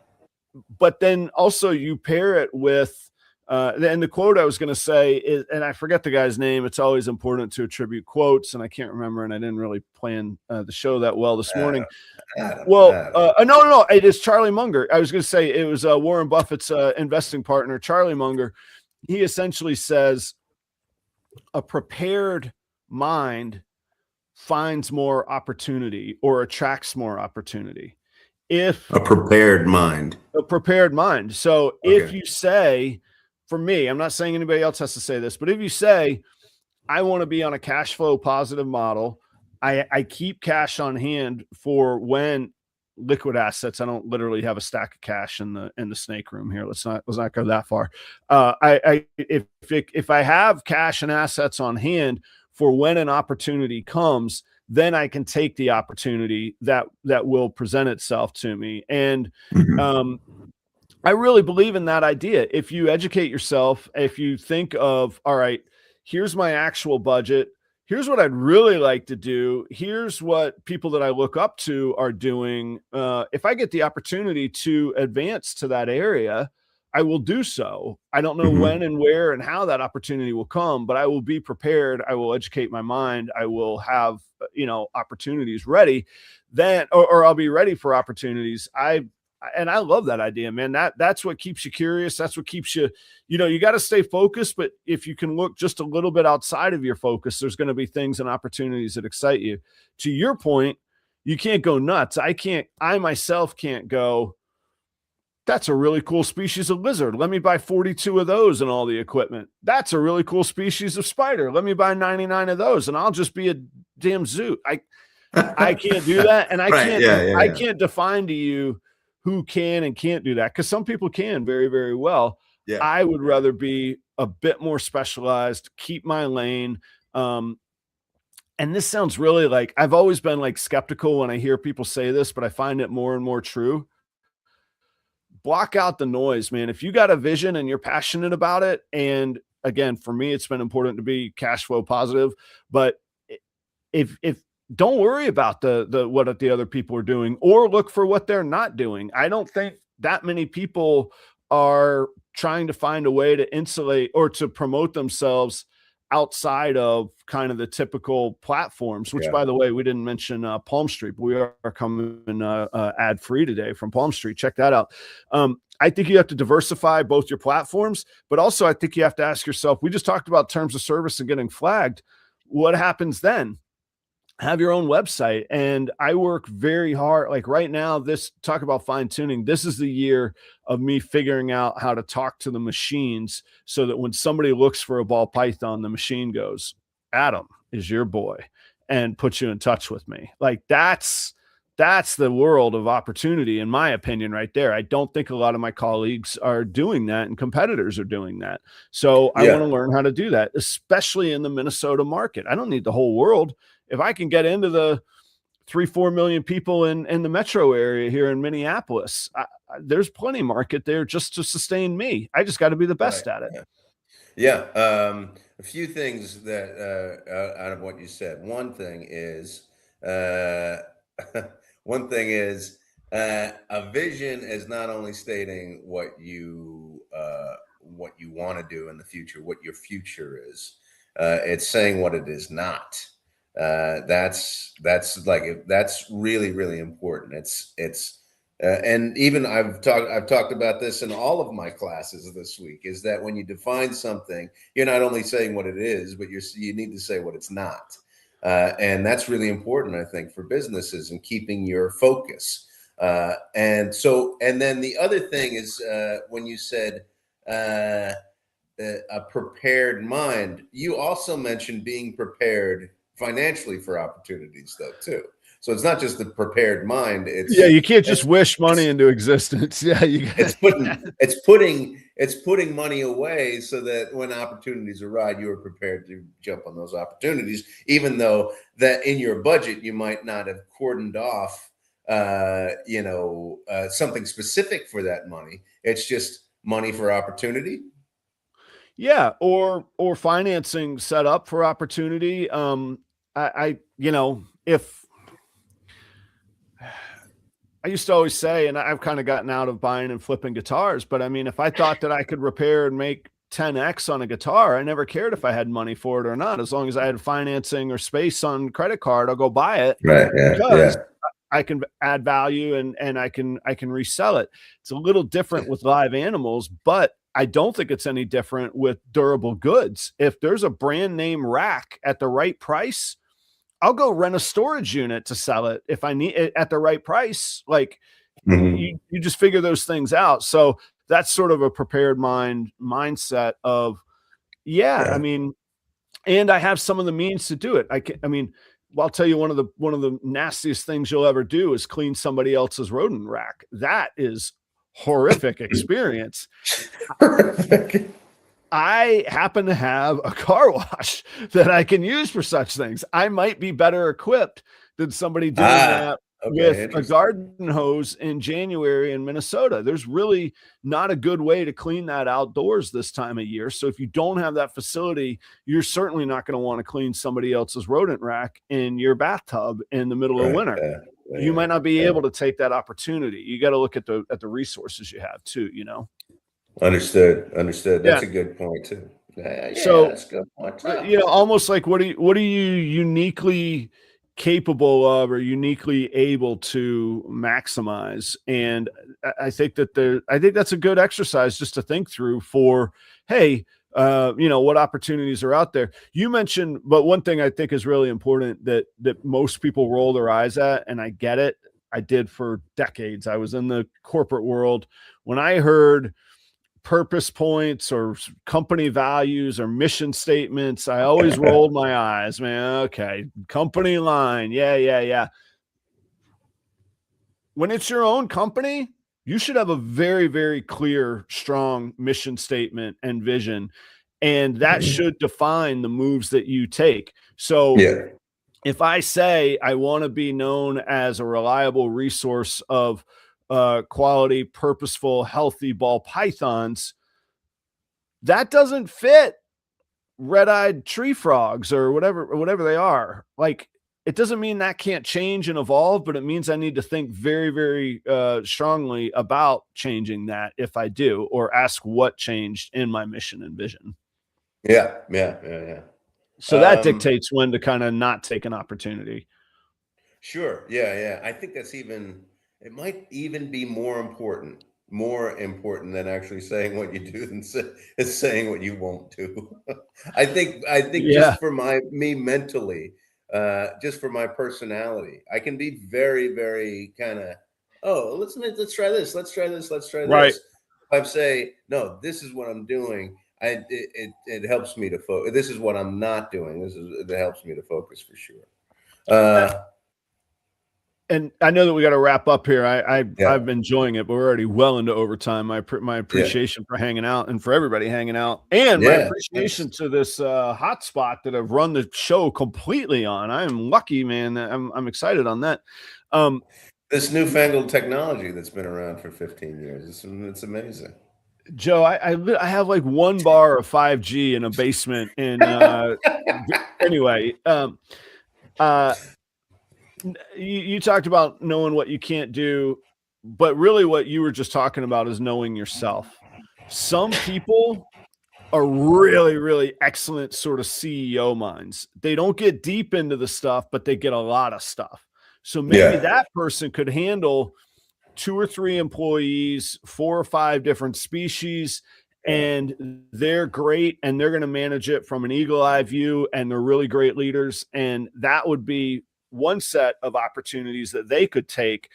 But then also you pair it with, and the quote I was going to say is, and I forget the guy's name. It's always important to attribute quotes, and I can't remember, and I didn't really plan the show that well this morning. No, it is Charlie Munger. I was going to say it was Warren Buffett's investing partner, Charlie Munger. He essentially says a prepared mind finds more opportunity or attracts more opportunity. If a prepared mind. So if you say, for me, I'm not saying anybody else has to say this, but if you say, I want to be on a cash flow positive model, I keep cash on hand for when liquid assets. I don't literally have a stack of cash in the snake room here. Let's not go that far. If I have cash and assets on hand for when an opportunity comes, then I can take the opportunity that will present itself to me. And I really believe in that idea. If you educate yourself, if you think of, all right, here's my actual budget, here's what I'd really like to do. Here's what people that I look up to are doing. If I get the opportunity to advance to that area, I will do so. I don't know when and where and how that opportunity will come, but I will be prepared. I will educate my mind. I will have, opportunities ready then, or I'll be ready for opportunities. And I love that idea, man. That's what keeps you curious. That's what keeps you, you got to stay focused, but if you can look just a little bit outside of your focus, there's going to be things and opportunities that excite you. To your point, you can't go nuts. I myself can't go, that's a really cool species of lizard. Let me buy 42 of those and all the equipment. That's a really cool species of spider. Let me buy 99 of those and I'll just be a damn zoo. I can't do that. And I can't define to you who can and can't do that, because some people can very, very well. Yeah. I would rather be a bit more specialized, keep my lane. And this sounds really like, I've always been like skeptical when I hear people say this, but I find it more and more true. Block out the noise, man. If you got a vision and you're passionate about it, and again, for me, it's been important to be cash flow positive, but if don't worry about what the other people are doing, or look for what they're not doing. I don't think that many people are trying to find a way to insulate or to promote themselves outside of kind of the typical platforms, which by the way, we didn't mention Palm Street, but we are coming ad free today from Palm Street. Check that out. I think you have to diversify both your platforms, but also I think you have to ask yourself, we just talked about terms of service and getting flagged. What happens then? Have your own website. And I work very hard. Like right now, talk about fine tuning. This is the year of me figuring out how to talk to the machines so that when somebody looks for a ball python, the machine goes, Adam is your boy, and puts you in touch with me. Like that's the world of opportunity, in my opinion, right there. I don't think a lot of my colleagues are doing that, and competitors are doing that. So I want to learn how to do that, especially in the Minnesota market. I don't need the whole world. If I can get into the 3-4 million people in the metro area here in Minneapolis, there's plenty market there just to sustain me. I just got to be the best at it. Yeah. A few things that out of what you said. One thing is a vision is not only stating what you want to do in the future, what your future is. It's saying what it is not. That's really, really important. And even I've talked about this in all of my classes this week, is that when you define something, you're not only saying what it is, but you need to say what it's not. And that's really important, I think, for businesses and keeping your focus. And then the other thing is when you said a prepared mind, you also mentioned being prepared financially for opportunities, though, too. So it's not just the prepared mind. You can't just wish money into existence. Yeah, it's putting money away so that when opportunities arise, you are prepared to jump on those opportunities, even though that in your budget you might not have cordoned off, something specific for that money. It's just money for opportunity. Yeah, or financing set up for opportunity. If I used to always say, and I've kind of gotten out of buying and flipping guitars, but I mean, if I thought that I could repair and make 10x on a guitar, I never cared if I had money for it or not. As long as I had financing or space on credit card, I'll go buy it. Right. Because I can add value and I can resell it. It's a little different with live animals, but I don't think it's any different with durable goods. If there's a brand name rack at the right price, I'll go rent a storage unit to sell it if I need it at the right price. Like you just figure those things out. So that's sort of a prepared mindset of, I mean, and I have some of the means to do it. I'll tell you, one of the nastiest things you'll ever do is clean somebody else's rodent rack. That is horrific experience. I happen to have a car wash that I can use for such things. I might be better equipped than somebody doing that with a interesting. garden hose in January in Minnesota. There's really not a good way to clean that outdoors this time of year. So if you don't have that facility, you're certainly not going to want to clean somebody else's rodent rack in your bathtub in the middle of Right. winter. Yeah. You might not be Yeah. able to take that opportunity. You got to look at the resources you have too, you know. Understood. Understood. Yeah. That's a good point too. Yeah, So, that's a good point. you know, almost like what are you uniquely capable of or uniquely able to maximize? And I think that I think that's a good exercise just to think through for, hey, you know, what opportunities are out there. You mentioned, but one thing I think is really important that most people roll their eyes at, and I get it. I did for decades. I was in the corporate world. When I heard purpose points or company values or mission statements, I always rolled my eyes, man. Okay, company line. Yeah. When it's your own company, you should have a very, very clear, strong mission statement and vision, and that should define the moves that you take. So Yeah. if I say I want to be known as a reliable resource of quality, purposeful, healthy ball pythons, that doesn't fit red-eyed tree frogs or whatever they are. Like, it doesn't mean that can't change and evolve, but it means I need to think very, very strongly about changing that if I do, or ask what changed in my mission and vision. Yeah. So that dictates when to kind of not take an opportunity. Sure. Yeah. I think it might even be more important than actually saying what you do than saying what you won't do. I think Yeah. just for me mentally, just for my personality, I can be very, very kind of, oh, let's try this. Let's try this. Let's try Right. this. If I say, no, this is what I'm doing. It helps me to focus. This is what I'm not doing. It helps me to focus for sure. And I know that we got to wrap up here. I've Yeah. been enjoying it, but we're already well into overtime. My appreciation for hanging out and for everybody hanging out, and my appreciation to this hotspot that I've run the show completely on. I am lucky, man. I'm excited on that. This newfangled technology that's been around for 15 years, it's amazing. Joe, I have like 1 bar of 5G in a basement. And anyway, you talked about knowing what you can't do, but really what you were just talking about is knowing yourself. Some people are really, really excellent sort of CEO minds. They don't get deep into the stuff, but they get a lot of stuff. So maybe that person could handle 2 or 3 employees, 4 or 5 different species, and they're great, and they're going to manage it from an eagle eye view, and they're really great leaders. And that would be one set of opportunities that they could take.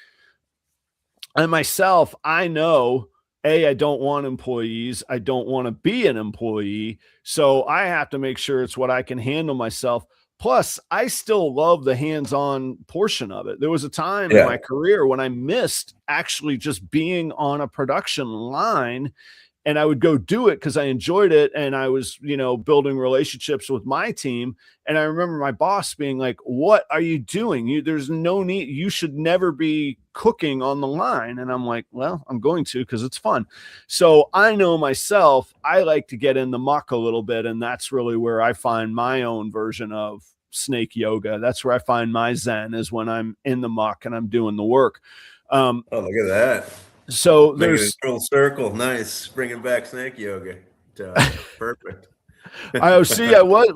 And myself, I know, I don't want employees. I don't want to be an employee. So I have to make sure it's what I can handle myself. Plus, I still love the hands-on portion of it. There was a time in my career when I missed actually just being on a production line, and I would go do it because I enjoyed it. And I was, you know, building relationships with my team. And I remember my boss being like, what are you doing? There's no need. You should never be cooking on the line. And I'm like, well, I'm going to, because it's fun. So I know myself, I like to get in the muck a little bit. And that's really where I find my own version of snake yoga. That's where I find my Zen, is when I'm in the muck and I'm doing the work. Oh, look at that. So there's a full circle. Nice. Bringing back snake yoga. Perfect. I see. I was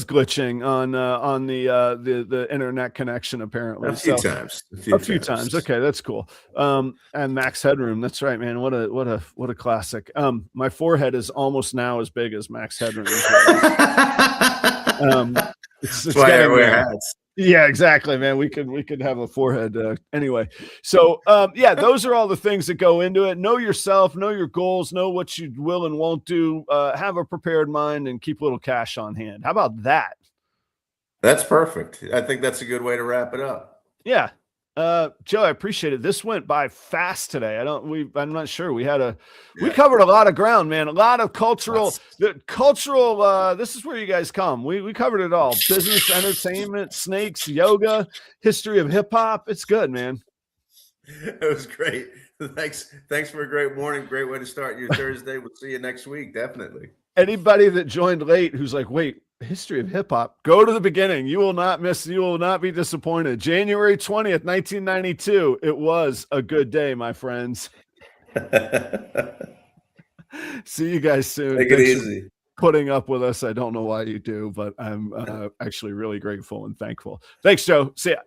glitching on the internet connection apparently. A few times. A few times. Okay, that's cool. And Max Headroom. That's right, man. What a classic. My forehead is almost now as big as Max Headroom. It's why I wear hats. Yeah, exactly, man. We could have a forehead anyway. So those are all the things that go into it. Know yourself, know your goals, know what you will and won't do, have a prepared mind, and keep a little cash on hand. How about that? That's perfect. I think that's a good way to wrap it up. Yeah. Joe, I appreciate it. This went by fast today. I'm not sure. We covered a lot of ground, man. A lot of cultural, this is where you guys come. We covered it all. Business, entertainment, snakes, yoga, history of hip hop. It's good, man. It was great. Thanks for a great morning. Great way to start your Thursday. We'll see you next week. Definitely. Anybody that joined late who's like, wait, history of hip hop, go to the beginning. You will not miss. You will not be disappointed. January 20th, 1992. It was a good day, my friends. See you guys soon. Take it easy. Putting up with us. I don't know why you do, but I'm actually really grateful and thankful. Thanks, Joe. See ya.